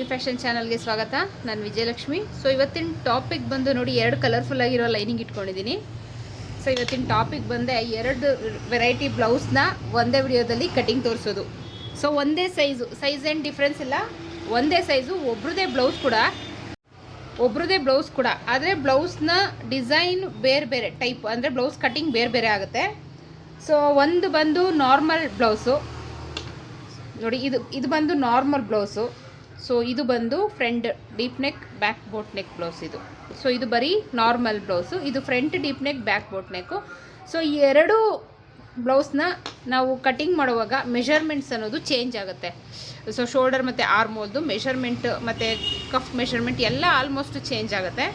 V fashion ಚಾನಲ್ಗೆ ಸ್ವಾಗತ. ನಾನು ವಿಜಯಲಕ್ಷ್ಮಿ. ಸೊ ಇವತ್ತಿನ ಟಾಪಿಕ್ ಬಂದು ನೋಡಿ, ಎರಡು ಕಲರ್ಫುಲ್ ಆಗಿರೋ ಲೈನಿಂಗ್ ಇಟ್ಕೊಂಡಿದ್ದೀನಿ. ಸೊ ಇವತ್ತಿನ ಟಾಪಿಕ್ ಬಂದೆ ಎರಡು ವೆರೈಟಿ ಬ್ಲೌಸ್ನ ಒಂದೇ ವಿಡಿಯೋದಲ್ಲಿ ಕಟಿಂಗ್ ತೋರಿಸೋದು. ಸೊ ಒಂದೇ ಸೈಜ್ ಏನು ಡಿಫ್ರೆನ್ಸ್ ಇಲ್ಲ, ಒಂದೇ ಸೈಜು, ಒಬ್ರದೇ ಬ್ಲೌಸ್ ಕೂಡ ಆದರೆ ಬ್ಲೌಸ್ನ ಡಿಸೈನ್ ಬೇರೆ ಬೇರೆ ಟೈಪ್, ಅಂದರೆ ಬ್ಲೌಸ್ ಕಟಿಂಗ್ ಬೇರೆ ಬೇರೆ ಆಗುತ್ತೆ. ಸೊ ಒಂದು ಬಂದು ನಾರ್ಮಲ್ ಬ್ಲೌಸು ನೋಡಿ, ಇದು ಬಂದು ನಾರ್ಮಲ್ ಬ್ಲೌಸು. ಸೊ ಇದು ಬಂದು front deep neck back boat neck blouse ಇದು. ಸೊ ಇದು ಬರೀ ನಾರ್ಮಲ್ ಬ್ಲೌಸು, ಇದು front deep neck back boat neck. So ಈ ಎರಡು ಬ್ಲೌಸ್ನ ನಾವು ಕಟಿಂಗ್ ಮಾಡುವಾಗ ಮೆಷರ್ಮೆಂಟ್ಸ್ ಅನ್ನೋದು ಚೇಂಜ್ ಆಗುತ್ತೆ. ಸೊ ಶೋಲ್ಡರ್ ಮತ್ತು ಆರ್ಮ್ ಹೋಲ್ದು ಮೆಷರ್ಮೆಂಟ್ ಮತ್ತು ಕಫ್ ಮೆಷರ್ಮೆಂಟ್ ಎಲ್ಲ ಆಲ್ಮೋಸ್ಟ್ ಚೇಂಜ್ ಆಗುತ್ತೆ.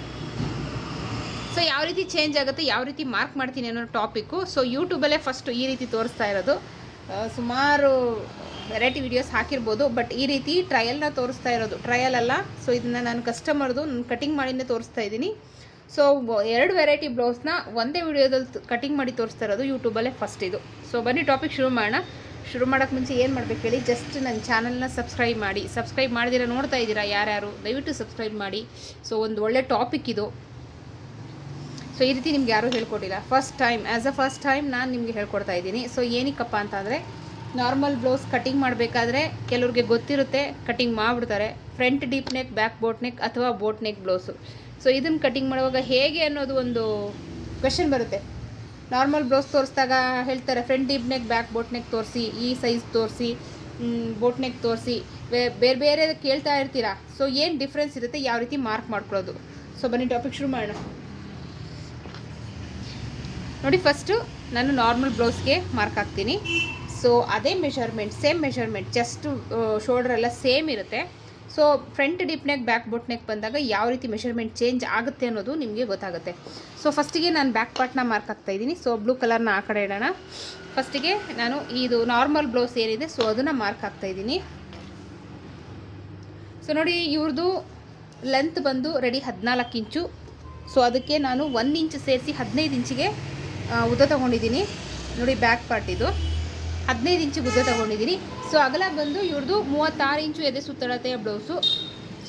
ಸೊ ಯಾವ ರೀತಿ ಚೇಂಜ್ ಆಗುತ್ತೆ, ಯಾವ ರೀತಿ ಮಾರ್ಕ್ ಮಾಡ್ತೀನಿ ಅನ್ನೋ ಟಾಪಿಕ್ಕು. ಸೊ ಯೂಟ್ಯೂಬಲ್ಲೇ ಫಸ್ಟು ಈ ರೀತಿ ತೋರಿಸ್ತಾ ಇರೋದು. ಸುಮಾರು ವೆರೈಟಿ ವಿಡಿಯೋಸ್ ಹಾಕಿರ್ಬೋದು, ಬಟ್ ಈ ರೀತಿ ಟ್ರಯಲ್ನ ತೋರಿಸ್ತಾ ಇರೋದು. ಟ್ರಯಲ್ ಅಲ್ಲ, ಸೊ ಇದನ್ನು ನಾನು ಕಸ್ಟಮರ್ದು ನಾನು ಕಟಿಂಗ್ ಮಾಡಿನೇ ತೋರಿಸ್ತಾ ಇದ್ದೀನಿ. ಸೊ ಎರಡು ವೆರೈಟಿ ಬ್ಲೌಸ್ನ ಒಂದೇ ವಿಡಿಯೋದಲ್ಲಿ ಕಟಿಂಗ್ ಮಾಡಿ ತೋರಿಸ್ತಾ ಇರೋದು ಯೂಟ್ಯೂಬಲ್ಲೇ ಫಸ್ಟ್ ಇದು. ಸೊ ಬನ್ನಿ ಟಾಪಿಕ್ ಶುರು ಮಾಡೋಣ. ಶುರು ಮಾಡೋಕ್ಕೆ ಮುಂಚೆ ಏನು ಮಾಡಬೇಕು ಹೇಳಿ, ಜಸ್ಟ್ ನನ್ನ ಚಾನಲ್ನ ಸಬ್ಸ್ಕ್ರೈಬ್ ಮಾಡಿ. ಸಬ್ಸ್ಕ್ರೈಬ್ ಮಾಡಿದಿರ ನೋಡ್ತಾ ಇದ್ದೀರಾ ಯಾರ್ಯಾರು, ದಯವಿಟ್ಟು ಸಬ್ಸ್ಕ್ರೈಬ್ ಮಾಡಿ. ಸೊ ಒಂದು ಒಳ್ಳೆ ಟಾಪಿಕ್ ಇದು. ಸೊ ಈ ರೀತಿ ನಿಮ್ಗೆ ಯಾರೂ ಹೇಳ್ಕೊಟ್ಟಿಲ್ಲ, ಫಸ್ಟ್ ಟೈಮ್ ನಾನು ನಿಮಗೆ ಹೇಳ್ಕೊಡ್ತಾ ಇದ್ದೀನಿ. ಸೊ ಏನಕ್ಕಪ್ಪ ಅಂತಂದರೆ, ನಾರ್ಮಲ್ ಬ್ಲೌಸ್ ಕಟಿಂಗ್ ಮಾಡಬೇಕಾದ್ರೆ ಕೆಲವ್ರಿಗೆ ಗೊತ್ತಿರುತ್ತೆ, ಕಟಿಂಗ್ ಮಾಡಿಬಿಡ್ತಾರೆ. Front deep neck back boat neck ಅಥವಾ ಬೋಟ್ ನೆಕ್ ಬ್ಲೌಸು. ಸೊ ಇದನ್ನು ಕಟಿಂಗ್ ಮಾಡುವಾಗ ಹೇಗೆ ಅನ್ನೋದು ಒಂದು ಕ್ವೆಶನ್ ಬರುತ್ತೆ. ನಾರ್ಮಲ್ ಬ್ಲೌಸ್ ತೋರಿಸಿದಾಗ ಹೇಳ್ತಾರೆ front deep neck back boat neck ತೋರಿಸಿ, ಈ ಸೈಜ್ ತೋರಿಸಿ, ಬೋಟ್ ನೆಕ್ ತೋರಿಸಿ, ಬೇರೆ ಬೇರೆ ಕೇಳ್ತಾ ಇರ್ತೀರಾ. ಸೊ ಏನು ಡಿಫ್ರೆನ್ಸ್ ಇರುತ್ತೆ, ಯಾವ ರೀತಿ ಮಾರ್ಕ್ ಮಾಡ್ಕೊಳ್ಳೋದು. ಸೊ ಬನ್ನಿ ಟಾಪಿಕ್ ಶುರು ಮಾಡೋಣ. ನೋಡಿ, ಫಸ್ಟು ನಾನು ನಾರ್ಮಲ್ ಬ್ಲೌಸ್ಗೆ ಮಾರ್ಕ್ ಹಾಕ್ತೀನಿ. ಸೊ ಅದೇ measurement, same measurement, just shoulder ಎಲ್ಲ ಸೇಮ್ ಇರುತ್ತೆ. So front deep neck back boat neck ಬಂದಾಗ ಯಾವ ರೀತಿ ಮೆಷರ್ಮೆಂಟ್ ಚೇಂಜ್ ಆಗುತ್ತೆ ಅನ್ನೋದು ನಿಮಗೆ ಗೊತ್ತಾಗುತ್ತೆ. ಸೊ ಫಸ್ಟಿಗೆ ನಾನು ಬ್ಯಾಕ್ ಪಾರ್ಟ್ನ ಮಾರ್ಕ್ ಹಾಕ್ತಾಯಿದ್ದೀನಿ. ಸೊ ಬ್ಲೂ ಕಲರ್ನ ಆ ಕಡೆ ಇಡೋಣ. ಫಸ್ಟಿಗೆ ನಾನು ಇದು ನಾರ್ಮಲ್ ಬ್ಲೌಸ್ ಏನಿದೆ, ಸೊ ಅದನ್ನು ಮಾರ್ಕ್ ಹಾಕ್ತಾಯಿದ್ದೀನಿ. ಸೊ ನೋಡಿ, ಇವ್ರದ್ದು ಲೆಂತ್ ಬಂದು ರೆಡಿ 14 ಇಂಚು. ಸೊ ಅದಕ್ಕೆ ನಾನು 1 ಇಂಚ್ ಸೇರಿಸಿ 15 ಇಂಚಿಗೆ ಉದ್ದ ತೊಗೊಂಡಿದ್ದೀನಿ. ನೋಡಿ, ಬ್ಯಾಕ್ ಪಾರ್ಟ್ ಇದು 15 ಇಂಚಿಗೆ ಉದ್ದ ತೊಗೊಂಡಿದ್ದೀನಿ. ಸೊ ಅಗಲ ಬಂದು ಇವ್ರದ್ದು 36 ಇಂಚು ಎದೆ ಸುತ್ತಳತೆಯ ಬ್ಲೌಸು.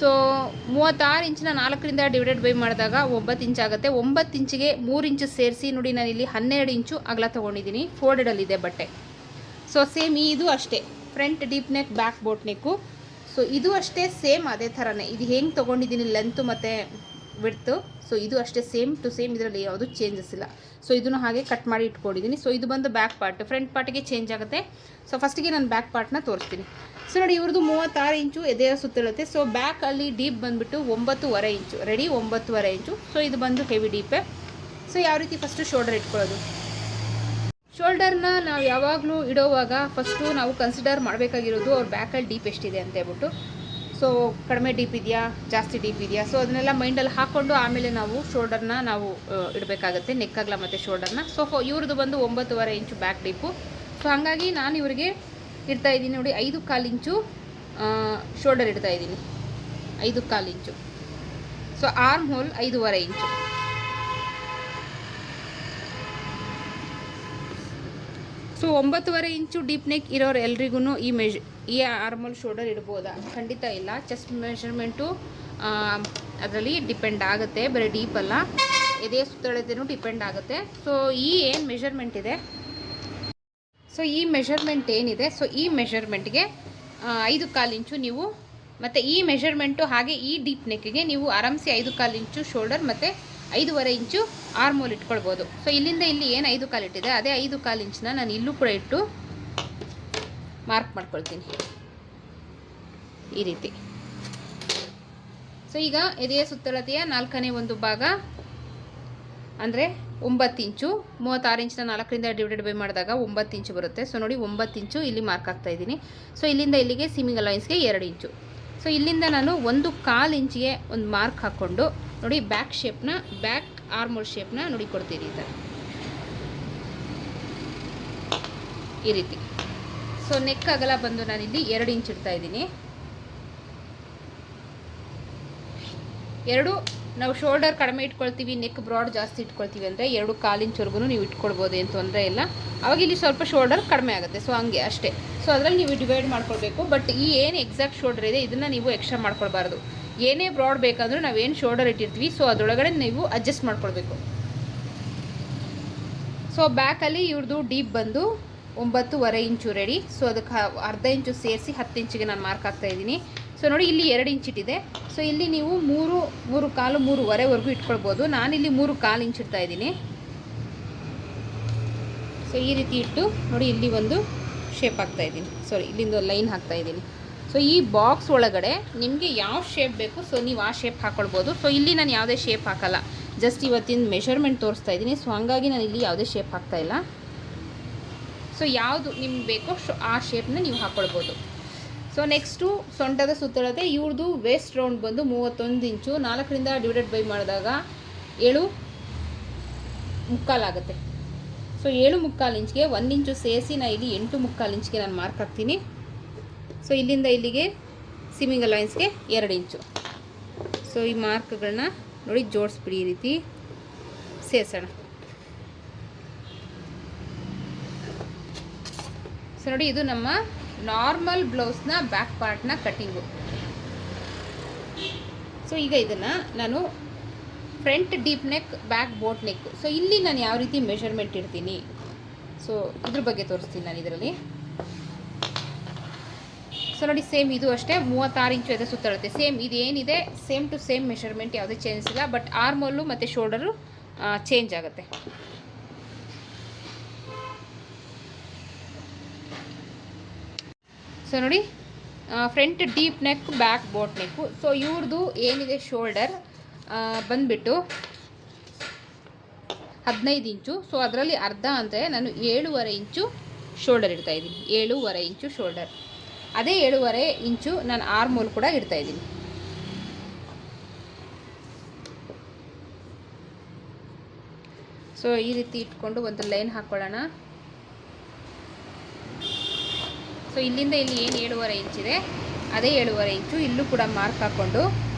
ಸೊ 36 ಇಂಚಿನ 4ರಿಂದ ಡಿವೈಡೆಡ್ ಬೈ ಮಾಡಿದಾಗ 9 ಇಂಚ್ ಆಗುತ್ತೆ. 9 ಇಂಚಿಗೆ 3 ಇಂಚು ಸೇರಿಸಿ ನೋಡಿ, ನಾನಿಲ್ಲಿ 12 ಇಂಚು ಅಗಲ ತೊಗೊಂಡಿದ್ದೀನಿ. ಫೋಲ್ಡೆಡಲ್ಲಿದೆ ಬಟ್ಟೆ. ಸೊ ಸೇಮ್ ಇದು ಅಷ್ಟೇ, front deep neck back boat neck. So ಇದು ಅಷ್ಟೇ ಸೇಮ್ ಅದೇ ಥರನೇ. ಇದು ಹೆಂಗೆ ತೊಗೊಂಡಿದ್ದೀನಿ ಲೆಂತು ಮತ್ತು ವಿಡ್ತು, ಸೊ ಇದು ಅಷ್ಟೇ ಸೇಮ್ ಟು ಸೇಮ್, ಇದರಲ್ಲಿ ಯಾವುದು ಚೇಂಜಸ್ ಇಲ್ಲ. ಸೊ ಇದನ್ನು ಹಾಗೆ ಕಟ್ ಮಾಡಿ ಇಟ್ಕೊಂಡಿದ್ದೀನಿ. ಸೊ ಇದು ಬಂದು ಬ್ಯಾಕ್ ಪಾರ್ಟ್, ಫ್ರಂಟ್ ಪಾರ್ಟಿಗೆ ಚೇಂಜ್ ಆಗುತ್ತೆ. ಸೊ ಫಸ್ಟಿಗೆ ನಾನು ಬ್ಯಾಕ್ ಪಾರ್ಟ್ನ ತೋರಿಸ್ತೀನಿ. ಸೊ ನೋಡಿ, ಇವ್ರದ್ದು 36 ಇಂಚು ಎದೆಯ ಸುತ್ತಿರುತ್ತೆ. ಸೊ ಬ್ಯಾಕಲ್ಲಿ ಡೀಪ್ ಬಂದುಬಿಟ್ಟು 9.5 ಇಂಚು, ರೆಡಿ 9.5 ಇಂಚು. ಸೊ ಇದು ಬಂದು ಹೆವಿ ಡೀಪೇ. ಸೊ ಯಾವ ರೀತಿ ಫಸ್ಟು ಶೋಲ್ಡರ್ ಇಟ್ಕೊಳ್ಳೋದು. ಶೋಲ್ಡರ್ನ ನಾವು ಯಾವಾಗಲೂ ಇಡೋವಾಗ ಫಸ್ಟು ನಾವು ಕನ್ಸಿಡರ್ ಮಾಡಬೇಕಾಗಿರೋದು ಅವ್ರ ಬ್ಯಾಕಲ್ಲಿ ಡೀಪ್ ಎಷ್ಟಿದೆ ಅಂತ ಹೇಳ್ಬಿಟ್ಟು. ಸೊ ಕಡಿಮೆ ಡೀಪ್ ಇದೆಯಾ, ಜಾಸ್ತಿ ಡೀಪ್ ಇದೆಯಾ, ಸೊ ಅದನ್ನೆಲ್ಲ ಮೈಂಡಲ್ಲಿ ಹಾಕ್ಕೊಂಡು ಆಮೇಲೆ ನಾವು ಶೋಲ್ಡರ್ನ ನಾವು ಇಡಬೇಕಾಗತ್ತೆ, ನೆಕ್ಕಾಗಲ ಮತ್ತು ಶೋಲ್ಡರ್ನ. ಸೊ ಇವ್ರದ್ದು ಬಂದು 9.5 ಇಂಚು ಬ್ಯಾಕ್ ಡೀಪು. ಸೊ ಹಾಗಾಗಿ ನಾನು ಇವರಿಗೆ ಇಡ್ತಾಯಿದ್ದೀನಿ ನೋಡಿ, 5.25 ಇಂಚು ಶೋಲ್ಡರ್ ಇಡ್ತಾಯಿದ್ದೀನಿ, 5.25 ಇಂಚು. ಸೊ ಆರ್ಮ್ ಹೋಲ್ 5.5 ಇಂಚು. ಸೊ 9.5 ಇಂಚು ಡೀಪ್ ನೆಕ್ ಇರೋರು ಎಲ್ರಿಗೂ ಈ ಆರ್ಮಲ್ ಶೋಲ್ಡರ್ ಇಡ್ಬೋದಾ? ಖಂಡಿತ ಇಲ್ಲ. ಚೆಸ್ಟ್ ಮೆಷರ್ಮೆಂಟು ಅದರಲ್ಲಿ ಡಿಪೆಂಡ್ ಆಗುತ್ತೆ, ಬರೀ ಡೀಪ್ ಅಲ್ಲ, ಎದೆ ಸುತ್ತಳತೆನೂ ಡಿಪೆಂಡ್ ಆಗುತ್ತೆ. ಸೊ ಈ ಏನು ಮೆಷರ್ಮೆಂಟ್ ಇದೆ, ಸೊ ಈ ಮೆಷರ್ಮೆಂಟ್ ಏನಿದೆ, ಸೊ ಈ ಮೆಷರ್ಮೆಂಟ್ಗೆ 5.25 ಇಂಚು ನೀವು, ಮತ್ತು ಈ ಮೆಷರ್ಮೆಂಟು ಹಾಗೆ ಈ ಡೀಪ್ ನೆಕ್ಕಿಗೆ ನೀವು ಆರಾಮ್ಸೆ 5.25 ಇಂಚು ಶೋಲ್ಡರ್ ಮತ್ತು 5.5 ಇಂಚು ಆರ್ಮ್ ಹೋಲ್ ಇಟ್ಕೊಳ್ಬೋದು. ಸೊ ಇಲ್ಲಿಂದ ಇಲ್ಲಿ ಏನು 5.25 ಇಟ್ಟಿದೆ, ಅದೇ 5.25 ಇಂಚನ್ನ ನಾನು ಇಲ್ಲೂ ಕೂಡ ಇಟ್ಟು ಮಾರ್ಕ್ ಮಾಡ್ಕೊಳ್ತೀನಿ ಈ ರೀತಿ. ಸೊ ಈಗ ಎದೆಯ ಸುತ್ತಳತೆಯ 4ನೇ ಒಂದು ಭಾಗ ಅಂದರೆ 9 ಇಂಚು, 36 ಇಂಚಿನ 4ರಿಂದ ಡಿವೈಡೆಡ್ ಬೈ ಮಾಡಿದಾಗ 9 ಇಂಚು ಬರುತ್ತೆ. ಸೊ ನೋಡಿ, 9 ಇಂಚು ಇಲ್ಲಿ ಮಾರ್ಕ್ ಆಗ್ತಾಯಿದ್ದೀನಿ. ಸೊ ಇಲ್ಲಿಂದ ಇಲ್ಲಿಗೆ ಸೀಮಿಂಗ್ ಅಲೈನ್ಸ್ಗೆ 2 ಇಂಚು. ಸೊ ಇಲ್ಲಿಂದ ನಾನು 1.25 ಇಂಚಿಗೆ ಒಂದು ಮಾರ್ಕ್ ಹಾಕ್ಕೊಂಡು ನೋಡಿ, ಬ್ಯಾಕ್ ಶೇಪ್ನ, ಬ್ಯಾಕ್ ಆರ್ಮೋಲ್ ಶೇಪ್ನ ನೋಡಿ ಕೊಡ್ತೀನಿ ಈ ರೀತಿ. ಸೊ ನೆಕ್ ಅಗಲ ಬಂದು ನಾನಿಲ್ಲಿ 2 ಇಂಚ್ ಇಡ್ತಾ ಇದ್ದೀನಿ. ನಾವು ಶೋಲ್ಡರ್ ಕಡಿಮೆ ಇಟ್ಕೊಳ್ತೀವಿ, ನೆಕ್ ಬ್ರಾಡ್ ಜಾಸ್ತಿ ಇಟ್ಕೊಳ್ತೀವಿ ಅಂದರೆ 2.25 ಇಂಚ್ವರೆಗೂ ನೀವು ಇಟ್ಕೊಳ್ಬೋದು, ಏನು ತೊಂದರೆ ಇಲ್ಲ. ಅವಾಗ ಇಲ್ಲಿ ಸ್ವಲ್ಪ ಶೋಲ್ಡರ್ ಕಡಿಮೆ ಆಗುತ್ತೆ. ಸೊ ಹಂಗೆ ಅಷ್ಟೇ. ಸೊ ಅದರಲ್ಲಿ ನೀವು ಡಿವೈಡ್ ಮಾಡ್ಕೊಳ್ಬೇಕು. ಬಟ್ ಈ ಏನು ಎಕ್ಸಾಕ್ಟ್ ಶೋಲ್ಡರ್ ಇದೆ ಇದನ್ನು ನೀವು ಎಕ್ಸ್ಟ್ರಾ ಮಾಡ್ಕೊಳ್ಬಾರ್ದು. ಏನೇ ಬ್ರಾಡ್ ಬೇಕಂದ್ರೂ ನಾವೇನು ಶೋಲ್ಡರ್ ಇಟ್ಟಿರ್ತೀವಿ ಸೊ ಅದರೊಳಗಡೆ ನೀವು ಅಡ್ಜಸ್ಟ್ ಮಾಡ್ಕೊಳ್ಬೇಕು. ಸೊ ಬ್ಯಾಕಲ್ಲಿ ಇವ್ರದ್ದು ಡೀಪ್ ಬಂದು 9.5 ಇಂಚು ರೆಡಿ. ಸೊ ಅದಕ್ಕೆ ಅರ್ಧ ಇಂಚು ಸೇರಿಸಿ 10 ಇಂಚಿಗೆ ನಾನು ಮಾರ್ಕ್ ಆಗ್ತಾ ಇದ್ದೀನಿ. ಸೊ ನೋಡಿ ಇಲ್ಲಿ 2 ಇಂಚ್ ಇಟ್ಟಿದೆ. ಸೊ ಇಲ್ಲಿ ನೀವು 3 ಕಾಲು 3.25ವರೆಗೂ ಇಟ್ಕೊಳ್ಬೋದು. ನಾನಿಲ್ಲಿ 3.25 ಇಂಚ್ ಇಡ್ತಾ ಇದ್ದೀನಿ. ಸೊ ಈ ರೀತಿ ಇಟ್ಟು ನೋಡಿ ಇಲ್ಲಿ ಒಂದು ಶೇಪ್ ಹಾಕ್ತಾ ಇದ್ದೀನಿ, ಇಲ್ಲಿಂದ ಲೈನ್ ಹಾಕ್ತಾ ಇದ್ದೀನಿ. ಸೊ ಈ ಬಾಕ್ಸ್ ಒಳಗಡೆ ನಿಮಗೆ ಯಾವ ಶೇಪ್ ಬೇಕು ಸೊ ನೀವು ಆ ಶೇಪ್ ಹಾಕ್ಕೊಳ್ಬೋದು. ಸೊ ಇಲ್ಲಿ ನಾನು ಯಾವುದೇ ಶೇಪ್ ಹಾಕಲ್ಲ, ಜಸ್ಟ್ ಇವತ್ತಿನ ಮೆಷರ್ಮೆಂಟ್ ತೋರಿಸ್ತಾ ಇದ್ದೀನಿ. ಸೊ ಹಾಗಾಗಿ ನಾನು ಇಲ್ಲಿ ಯಾವುದೇ ಶೇಪ್ ಹಾಕ್ತಾ ಇಲ್ಲ. ಸೊ ಯಾವುದು ನಿಮ್ಗೆ ಬೇಕೋ ಆ ಶೇಪ್ನ ನೀವು ಹಾಕ್ಕೊಳ್ಬೋದು. ಸೊ ನೆಕ್ಸ್ಟು ಸೊಂಟದ ಸುತ್ತಳತೆ ಇವ್ರದ್ದು ವೇಸ್ಟ್ ರೌಂಡ್ ಬಂದು 31 ಇಂಚು. 4ರಿಂದ ಡಿವೈಡೆಡ್ ಬೈ ಮಾಡಿದಾಗ 7.25 ಆಗುತ್ತೆ. ಸೊ 7.25 ಇಂಚ್ಗೆ 1 ಇಂಚು ಸೇರಿಸಿ ನಾನು ಇಲ್ಲಿ 8.25 ಇಂಚ್ಗೆ ನಾನು ಮಾರ್ಕ್ ಹಾಕ್ತೀನಿ. ಸೊ ಇಲ್ಲಿಂದ ಇಲ್ಲಿಗೆ ಸಿಮ್ಮಿಂಗ್ ಅಲೈನ್ಸ್ಗೆ 2 ಇಂಚು. ಸೊ ಈ ಮಾರ್ಕ್ಗಳನ್ನ ನೋಡಿ ಜೋಡಿಸ್ಬಿಡಿ, ಈ ರೀತಿ ಸೇರಿಸೋಣ. ಸೊ ನೋಡಿ ಇದು ನಮ್ಮ ನಾರ್ಮಲ್ ಬ್ಲೌಸ್ನ ಬ್ಯಾಕ್ ಪಾರ್ಟ್ನ ಕಟ್ಟಿಂಗು. ಸೊ ಈಗ ಇದನ್ನು ನಾನು front deep neck, back boat neck. So ಇಲ್ಲಿ ನಾನು ಯಾವ ರೀತಿ ಮೆಷರ್ಮೆಂಟ್ ಇಡ್ತೀನಿ ಸೊ ಇದ್ರ ಬಗ್ಗೆ ತೋರಿಸ್ತೀನಿ ನಾನು ಇದರಲ್ಲಿ. ಸೊ ನೋಡಿ ಸೇಮ್ ಇದು ಅಷ್ಟೇ 36 ಇಂಚು ಇದೆ ಸುತ್ತಳತೆ. ಸೇಮ್ ಇದೇನಿದೆ ಸೇಮ್ ಟು ಸೇಮ್ ಮೆಷರ್ಮೆಂಟ್, ಯಾವುದೇ ಚೇಂಜ್ ಇಲ್ಲ. ಬಟ್ ಆರ್ಮೋಲು ಮತ್ತು ಶೋಲ್ಡರು ಚೇಂಜ್ ಆಗುತ್ತೆ. ಸೊ ನೋಡಿ front deep neck, back boat neck. So ಇವ್ರದ್ದು ಏನಿದೆ ಶೋಲ್ಡರ್ ಬಂದುಬಿಟ್ಟು 15 ಇಂಚು. ಸೊ ಅದರಲ್ಲಿ ಅರ್ಧ ಅಂದರೆ ನಾನು 7.25 ಇಂಚು ಶೋಲ್ಡರ್ ಇಡ್ತಾಯಿದ್ದೀನಿ. 7.25 ಇಂಚು ಶೋಲ್ಡರ್. ಅದೇ 7.25 ಇಂಚು ನಾನು ಆರ್ಮೋಲ್ ಕೂಡ ಇಡ್ತಾಯಿದ್ದೀನಿ. ಸೊ ಈ ರೀತಿ ಇಟ್ಕೊಂಡು ಒಂದು ಲೈನ್ ಹಾಕ್ಕೊಳ್ಳೋಣ. ಸೊ ಇಲ್ಲಿಂದ ಇಲ್ಲಿ ಏನು 7.25 ಇಂಚಿದೆ ಅದೇ 7.25 ಇಂಚು ಇಲ್ಲೂ ಕೂಡ ಮಾರ್ಕ್ ಹಾಕ್ಕೊಂಡು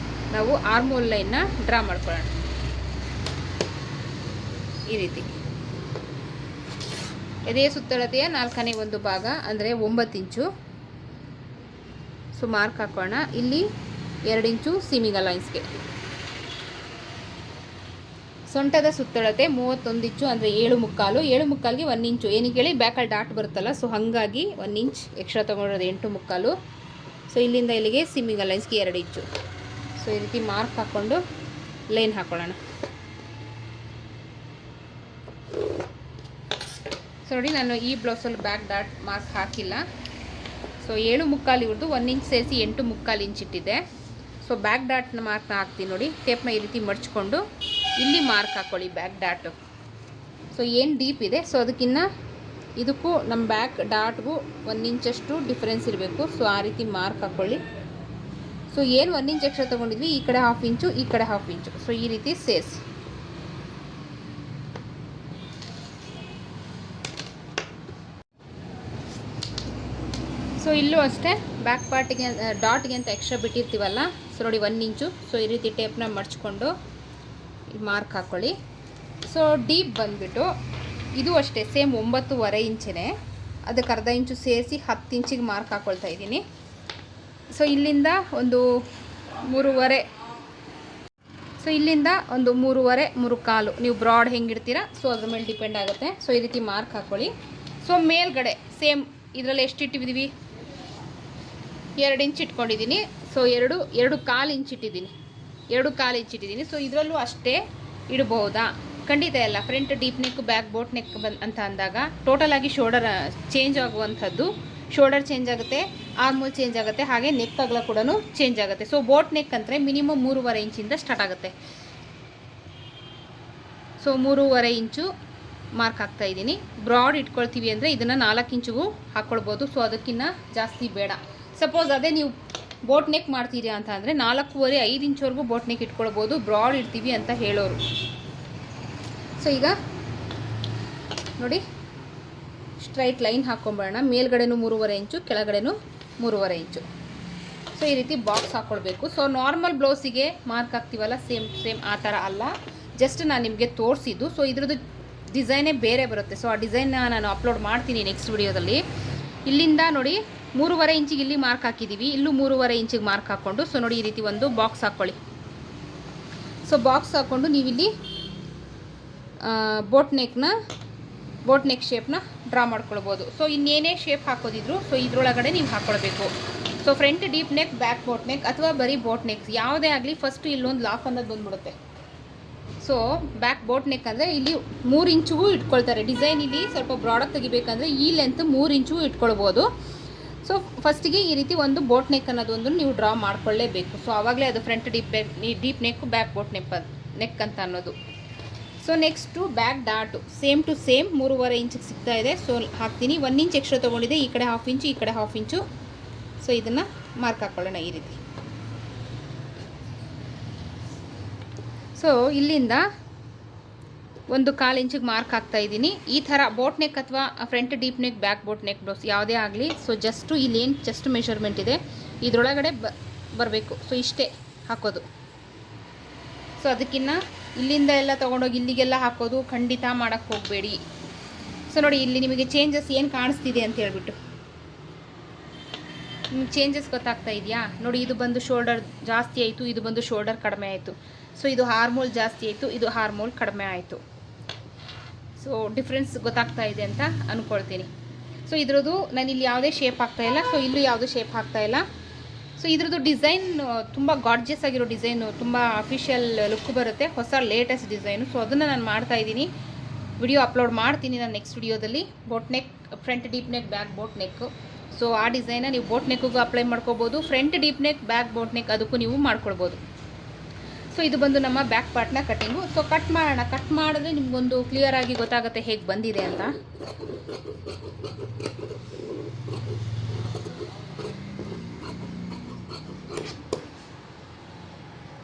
ನಾವು ಆರ್ಮೋಲ್ ಲೈನ್ನ ಡ್ರಾ ಮಾಡ್ಕೊಳ್ಳೋಣ ಈ ರೀತಿ. ಇದೇ ಸುತ್ತಳತೆಯ 4ನೇ ಒಂದು ಭಾಗ ಅಂದರೆ 9 ಇಂಚು. ಸೊ ಮಾರ್ಕ್ ಹಾಕೋಣ. ಇಲ್ಲಿ 2 ಇಂಚು ಸೀಮಿಂಗ್ ಅಲೈನ್ಸ್ಗೆ. ಸೊಂಟದ ಸುತ್ತಳತೆ 31 ಇಂಚು ಅಂದರೆ 7.25. 7.25ಗೆ 1 ಇಂಚು ಏನಕ್ಕೆ ಹೇಳಿ ಬ್ಯಾಕಲ್ಲಿ ಡಾಟ್ ಬರುತ್ತಲ್ಲ, ಸೊ ಹಾಗಾಗಿ 1 ಇಂಚ್ ಎಕ್ಸ್ಟ್ರಾ ತೊಗೊಂಡಿರೋದು 8.25. ಸೊ ಇಲ್ಲಿಂದ ಇಲ್ಲಿಗೆ ಸೀಮಿಂಗ್ ಅಲೈನ್ಸ್ಗೆ 2 ಇಂಚು. ಸೊ ಈ ರೀತಿ ಮಾರ್ಕ್ ಹಾಕ್ಕೊಂಡು ಲೈನ್ ಹಾಕ್ಕೊಳ್ಳೋಣ. ಸೊ ನೋಡಿ ನಾನು ಈ ಬ್ಲೌಸಲ್ಲಿ ಬ್ಯಾಕ್ ಡಾಟ್ ಮಾರ್ಕ್ ಹಾಕಿಲ್ಲ. ಸೊ 7.25 ಇವ್ರದ್ದು 1 ಇಂಚ್ ಸೇರಿಸಿ 8.25 ಇಂಚ್ ಇಟ್ಟಿದೆ. ಸೊ ಬ್ಯಾಕ್ ಡಾಟ್ನ ಮಾರ್ಕ್ನ ಹಾಕ್ತೀನಿ ನೋಡಿ. ಟೇಪ್ನ ಈ ರೀತಿ ಮಡ್ಚ್ಕೊಂಡು ಇಲ್ಲಿ ಮಾರ್ಕ್ ಹಾಕ್ಕೊಳ್ಳಿ ಬ್ಯಾಕ್ ಡಾಟು. ಸೊ ಏನು ಡೀಪ್ ಇದೆ ಸೊ ಅದಕ್ಕಿಂತ ಇದಕ್ಕೂ ನಮ್ಮ ಬ್ಯಾಕ್ ಡಾಟ್ಗೂ 1 ಇಂಚಷ್ಟು ಡಿಫ್ರೆನ್ಸ್ ಇರಬೇಕು. ಸೊ ಆ ರೀತಿ ಮಾರ್ಕ್ ಹಾಕ್ಕೊಳ್ಳಿ. ಸೊ ಏನು 1 ಇಂಚ್ ಎಕ್ಸ್ಟ್ರಾ ತೊಗೊಂಡಿದ್ವಿ ಈ ಕಡೆ 1/2 ಇಂಚು ಈ ಕಡೆ 1/2 ಇಂಚು. ಸೊ ಈ ರೀತಿ ಸೇರಿಸಿ. ಸೊ ಇಲ್ಲೂ ಅಷ್ಟೇ ಬ್ಯಾಕ್ ಪಾರ್ಟಿಗೆ ಡಾಟ್ಗೆ ಅಂತ ಎಕ್ಸ್ಟ್ರಾ ಬಿಟ್ಟಿರ್ತೀವಲ್ಲ, ಸೊ ನೋಡಿ 1 ಇಂಚು. ಸೊ ಈ ರೀತಿ ಟೇಪ್ನ ಮಡ್ಚ್ಕೊಂಡು ಮಾರ್ಕ್ ಹಾಕ್ಕೊಳ್ಳಿ. ಸೊ ಡೀಪ್ ಬಂದುಬಿಟ್ಟು ಇದು ಅಷ್ಟೇ ಸೇಮ್ 9.25 ಇಂಚೇ. ಅದಕ್ಕೆ ಅರ್ಧ ಇಂಚು ಸೇರಿಸಿ 10 ಇಂಚಿಗೆ ಮಾರ್ಕ್ ಹಾಕ್ಕೊಳ್ತಾ ಇದ್ದೀನಿ. ಸೊ ಇಲ್ಲಿಂದ ಒಂದು 3.25. ಸೊ ಇಲ್ಲಿಂದ ಒಂದು 3.25 3.25 ನೀವು ಬ್ರಾಡ್ ಹೆಂಗಿಡ್ತೀರಾ ಸೊ ಅದ್ರ ಮೇಲೆ ಡಿಪೆಂಡ್ ಆಗುತ್ತೆ. ಸೊ ಈ ರೀತಿ ಮಾರ್ಕ್ ಹಾಕ್ಕೊಳ್ಳಿ. ಸೊ ಮೇಲ್ಗಡೆ ಸೇಮ್ ಇದರಲ್ಲಿ ಎಷ್ಟು ಇಟ್ಟಿದ್ದೀವಿ 2 ಇಂಚ್ ಇಟ್ಕೊಂಡಿದ್ದೀನಿ. ಸೊ 2.25 ಇಂಚ್ ಇಟ್ಟಿದ್ದೀನಿ. 2.25 ಇಂಚ್ ಇಟ್ಟಿದ್ದೀನಿ. ಸೊ ಇದರಲ್ಲೂ ಅಷ್ಟೇ ಇಡಬಹುದಾ? ಖಂಡಿತ ಇಲ್ಲ. Front deep neck, back boat neck ಅಂತ ಅಂದಾಗ ಟೋಟಲಾಗಿ ಶೋಲ್ಡರ್ ಚೇಂಜ್ ಆಗುವಂಥದ್ದು. ಶೋಲ್ಡರ್ ಚೇಂಜ್ ಆಗುತ್ತೆ, ಆರ್ಮೋಲ್ ಚೇಂಜ್ ಆಗುತ್ತೆ, ಹಾಗೆ ನೆಕ್ ಅಗಲ ಕೂಡ ಚೇಂಜ್ ಆಗುತ್ತೆ. ಸೊ ಬೋಟ್ ನೆಕ್ ಅಂದರೆ ಮಿನಿಮಮ್ 3.25 ಇಂಚಿಂದ ಸ್ಟಾರ್ಟ್ ಆಗುತ್ತೆ. ಸೊ 3.25 ಇಂಚು ಮಾರ್ಕ್ ಹಾಕ್ತಾ ಇದ್ದೀನಿ. ಬ್ರಾಡ್ ಇಟ್ಕೊಳ್ತೀವಿ ಅಂದರೆ ಇದನ್ನು 4 ಇಂಚಿಗೂ ಹಾಕ್ಕೊಳ್ಬೋದು. ಸೊ ಅದಕ್ಕಿಂತ ಜಾಸ್ತಿ ಬೇಡ. ಸಪೋಸ್ ಅದೇ ನೀವು ಬೋಟ್ ನೆಕ್ ಮಾಡ್ತೀರಿ ಅಂತ ಅಂದರೆ 4.25 5 ಇಂಚ್ವರೆಗೂ ಬೋಟ್ ನೆಕ್ ಇಟ್ಕೊಳ್ಬೋದು, ಬ್ರಾಡ್ ಇಡ್ತೀವಿ ಅಂತ ಹೇಳೋರು. ಸೊ ಈಗ ನೋಡಿ ಸ್ಟ್ರೈಟ್ ಲೈನ್ ಹಾಕ್ಕೊಂಬರೋಣ. ಮೇಲ್ಗಡೆನೂ 3.25 ಇಂಚು, ಕೆಳಗಡೆನೂ 3.25 ಇಂಚು. ಸೊ ಈ ರೀತಿ ಬಾಕ್ಸ್ ಹಾಕ್ಕೊಳ್ಬೇಕು. ಸೊ ನಾರ್ಮಲ್ ಬ್ಲೌಸಿಗೆ ಮಾರ್ಕ್ ಹಾಕ್ತೀವಲ್ಲ ಸೇಮ್ ಆ ಥರ ಅಲ್ಲ, ಜಸ್ಟ್ ನಾನು ನಿಮಗೆ ತೋರಿಸಿದ್ದು. ಸೊ ಇದ್ರದ್ದು ಡಿಸೈನೇ ಬೇರೆ ಬರುತ್ತೆ. ಸೊ ಆ ಡಿಸೈನ್ನ ನಾನು ಅಪ್ಲೋಡ್ ಮಾಡ್ತೀನಿ ನೆಕ್ಸ್ಟ್ ವಿಡಿಯೋದಲ್ಲಿ. ಇಲ್ಲಿಂದ ನೋಡಿ 3.5 ಇಂಚಿಗೆ ಇಲ್ಲಿ ಮಾರ್ಕ್ ಹಾಕಿದ್ದೀವಿ, ಇಲ್ಲೂ 3.5 ಇಂಚಿಗೆ ಮಾರ್ಕ್ ಹಾಕ್ಕೊಂಡು, ಸೊ ನೋಡಿ ಈ ರೀತಿ ಒಂದು ಬಾಕ್ಸ್ ಹಾಕ್ಕೊಳ್ಳಿ. ಸೊ ಬಾಕ್ಸ್ ಹಾಕ್ಕೊಂಡು ನೀವಿಲ್ಲಿ ಬೋಟ್ ನೆಕ್ ಶೇಪ್ನ ಡ್ರಾ ಮಾಡ್ಕೊಳ್ಬೋದು. ಸೊ ಇನ್ನೇನೇ ಶೇಪ್ ಹಾಕೋದಿದ್ರು ಸೊ ಇದ್ರೊಳಗಡೆ ನೀವು ಹಾಕ್ಕೊಳ್ಬೇಕು. So front deep neck, back boat neck ಅಥವಾ ಬರೀ ಬೋಟ್ ನೆಕ್ ಯಾವುದೇ ಆಗಲಿ ಫಸ್ಟು ಇಲ್ಲೊಂದು ಲಾಕ್ ಅನ್ನೋದು ಬಂದ್ಬಿಡುತ್ತೆ. ಸೊ ಬ್ಯಾಕ್ ಬೋಟ್ ನೆಕ್ ಅಂದರೆ ಇಲ್ಲಿ 3 ಇಂಚಿಗೂ ಇಟ್ಕೊಳ್ತಾರೆ. ಡಿಸೈನ್ ಇಲ್ಲಿ ಸ್ವಲ್ಪ ಬ್ರಾಡಾಗಿ ತೆಗಿಬೇಕಂದ್ರೆ ಈ ಲೆಂತ್ 3 ಇಂಚಿಗೂ ಇಟ್ಕೊಳ್ಬೋದು. ಸೊ ಫಸ್ಟಿಗೆ ಈ ರೀತಿ ಒಂದು ಬೋಟ್ ನೆಕ್ ಅನ್ನೋದೊಂದು ನೀವು ಡ್ರಾ ಮಾಡ್ಕೊಳ್ಳೇಬೇಕು. ಸೊ ಆವಾಗಲೇ ಅದು front deep neck, back boat neck ಅಂತ ಅನ್ನೋದು. ಸೊ ನೆಕ್ಸ್ಟು ಬ್ಯಾಕ್ ಡಾಟು ಸೇಮ್ ಟು ಸೇಮ್ 3.5 ಇಂಚಿಗೆ ಸಿಗ್ತಾ ಇದೆ. ಸೊ ಹಾಕ್ತೀನಿ. 1 ಇಂಚ್ ಎಕ್ಸ್ಟ್ರಾ ತೊಗೊಂಡಿದೆ, ಈ ಕಡೆ 1/2 ಇಂಚು, ಈ ಕಡೆ 1/2 ಇಂಚು. ಸೊ ಇದನ್ನು ಮಾರ್ಕ್ ಹಾಕ್ಕೊಳ್ಳೋಣ ಈ ರೀತಿ. ಸೊ ಇಲ್ಲಿಂದ 1/4 ಇಂಚಿಗೆ ಮಾರ್ಕ್ ಹಾಕ್ತಾ ಇದ್ದೀನಿ. ಈ ಥರ ಬೋಟ್ ನೆಕ್ ಅಥವಾ front deep neck, back boat neck blouse ಯಾವುದೇ ಆಗಲಿ ಸೊ ಜಸ್ಟು ಇಲ್ಲೇನು ಚೆಸ್ಟ್ ಮೆಷರ್ಮೆಂಟ್ ಇದೆ ಇದರೊಳಗಡೆ ಬರಬೇಕು. ಸೊ ಇಷ್ಟೇ ಹಾಕೋದು. ಸೊ ಅದಕ್ಕಿಂತ ಇಲ್ಲಿಂದ ಎಲ್ಲ ತೊಗೊಂಡೋಗಿ ಇಲ್ಲಿಗೆಲ್ಲ ಹಾಕೋದು ಖಂಡಿತ ಮಾಡೋಕ್ಕೆ ಹೋಗಬೇಡಿ. ಸೊ ನೋಡಿ ಇಲ್ಲಿ ನಿಮಗೆ ಚೇಂಜಸ್ ಏನು ಕಾಣಿಸ್ತಿದೆ ಅಂತ ಹೇಳ್ಬಿಟ್ಟು ನಿಮ್ಗೆ ಚೇಂಜಸ್ ಗೊತ್ತಾಗ್ತಾ ಇದೆಯಾ? ನೋಡಿ ಇದು ಬಂದು ಶೋಲ್ಡರ್ ಜಾಸ್ತಿ ಆಯಿತು, ಇದು ಬಂದು ಶೋಲ್ಡರ್ ಕಡಿಮೆ ಆಯಿತು. ಸೊ ಇದು ಹಾರ್ಮೋಲ್ ಜಾಸ್ತಿ ಆಯಿತು, ಇದು ಹಾರ್ಮೋಲ್ ಕಡಿಮೆ ಆಯಿತು. ಸೊ ಡಿಫ್ರೆನ್ಸ್ ಗೊತ್ತಾಗ್ತಾ ಇದೆ ಅಂತ ಅಂದ್ಕೊಳ್ತೀನಿ. ಸೊ ಇದ್ರದ್ದು ನಾನು ಇಲ್ಲಿ ಯಾವುದೇ ಶೇಪ್ ಹಾಕ್ತಾಯಿಲ್ಲ, ಸೊ ಇಲ್ಲೂ ಯಾವುದೇ ಶೇಪ್ ಹಾಕ್ತಾಯಿಲ್ಲ. ಸೊ ಇದ್ರದ್ದು ಡಿಸೈನ್ ತುಂಬ ಗಾರ್ಜಿಯಸ್ ಆಗಿರೋ ಡಿಸೈನು, ತುಂಬ ಅಫಿಷಿಯಲ್ ಲುಕ್ ಬರುತ್ತೆ, ಹೊಸ ಲೇಟೆಸ್ಟ್ ಡಿಸೈನು. ಸೊ ಅದನ್ನು ನಾನು ಮಾಡ್ತಾಯಿದ್ದೀನಿ, ವಿಡಿಯೋ ಅಪ್ಲೋಡ್ ಮಾಡ್ತೀನಿ ನಾನು ನೆಕ್ಸ್ಟ್ ವಿಡಿಯೋದಲ್ಲಿ. Boat neck, front deep neck, back boat neck. So ಆ ಡಿಸೈನ ನೀವು ಬೋಟ್ ನೆಕ್ಕಿಗೂ ಅಪ್ಲೈ ಮಾಡ್ಕೋಬೋದು, front deep neck, back boat neck ಅದಕ್ಕೂ ನೀವು ಮಾಡ್ಕೊಳ್ಬೋದು. ಸೊ ಇದು ಬಂದು ನಮ್ಮ ಬ್ಯಾಕ್ ಪಾರ್ಟ್ನ ಕಟ್ಟಿಂಗು. ಸೊ ಕಟ್ ಮಾಡೋಣ. ಕಟ್ ಮಾಡಿದ್ರೆ ನಿಮಗೊಂದು ಕ್ಲಿಯರಾಗಿ ಗೊತ್ತಾಗುತ್ತೆ ಹೇಗೆ ಬಂದಿದೆ ಅಂತ.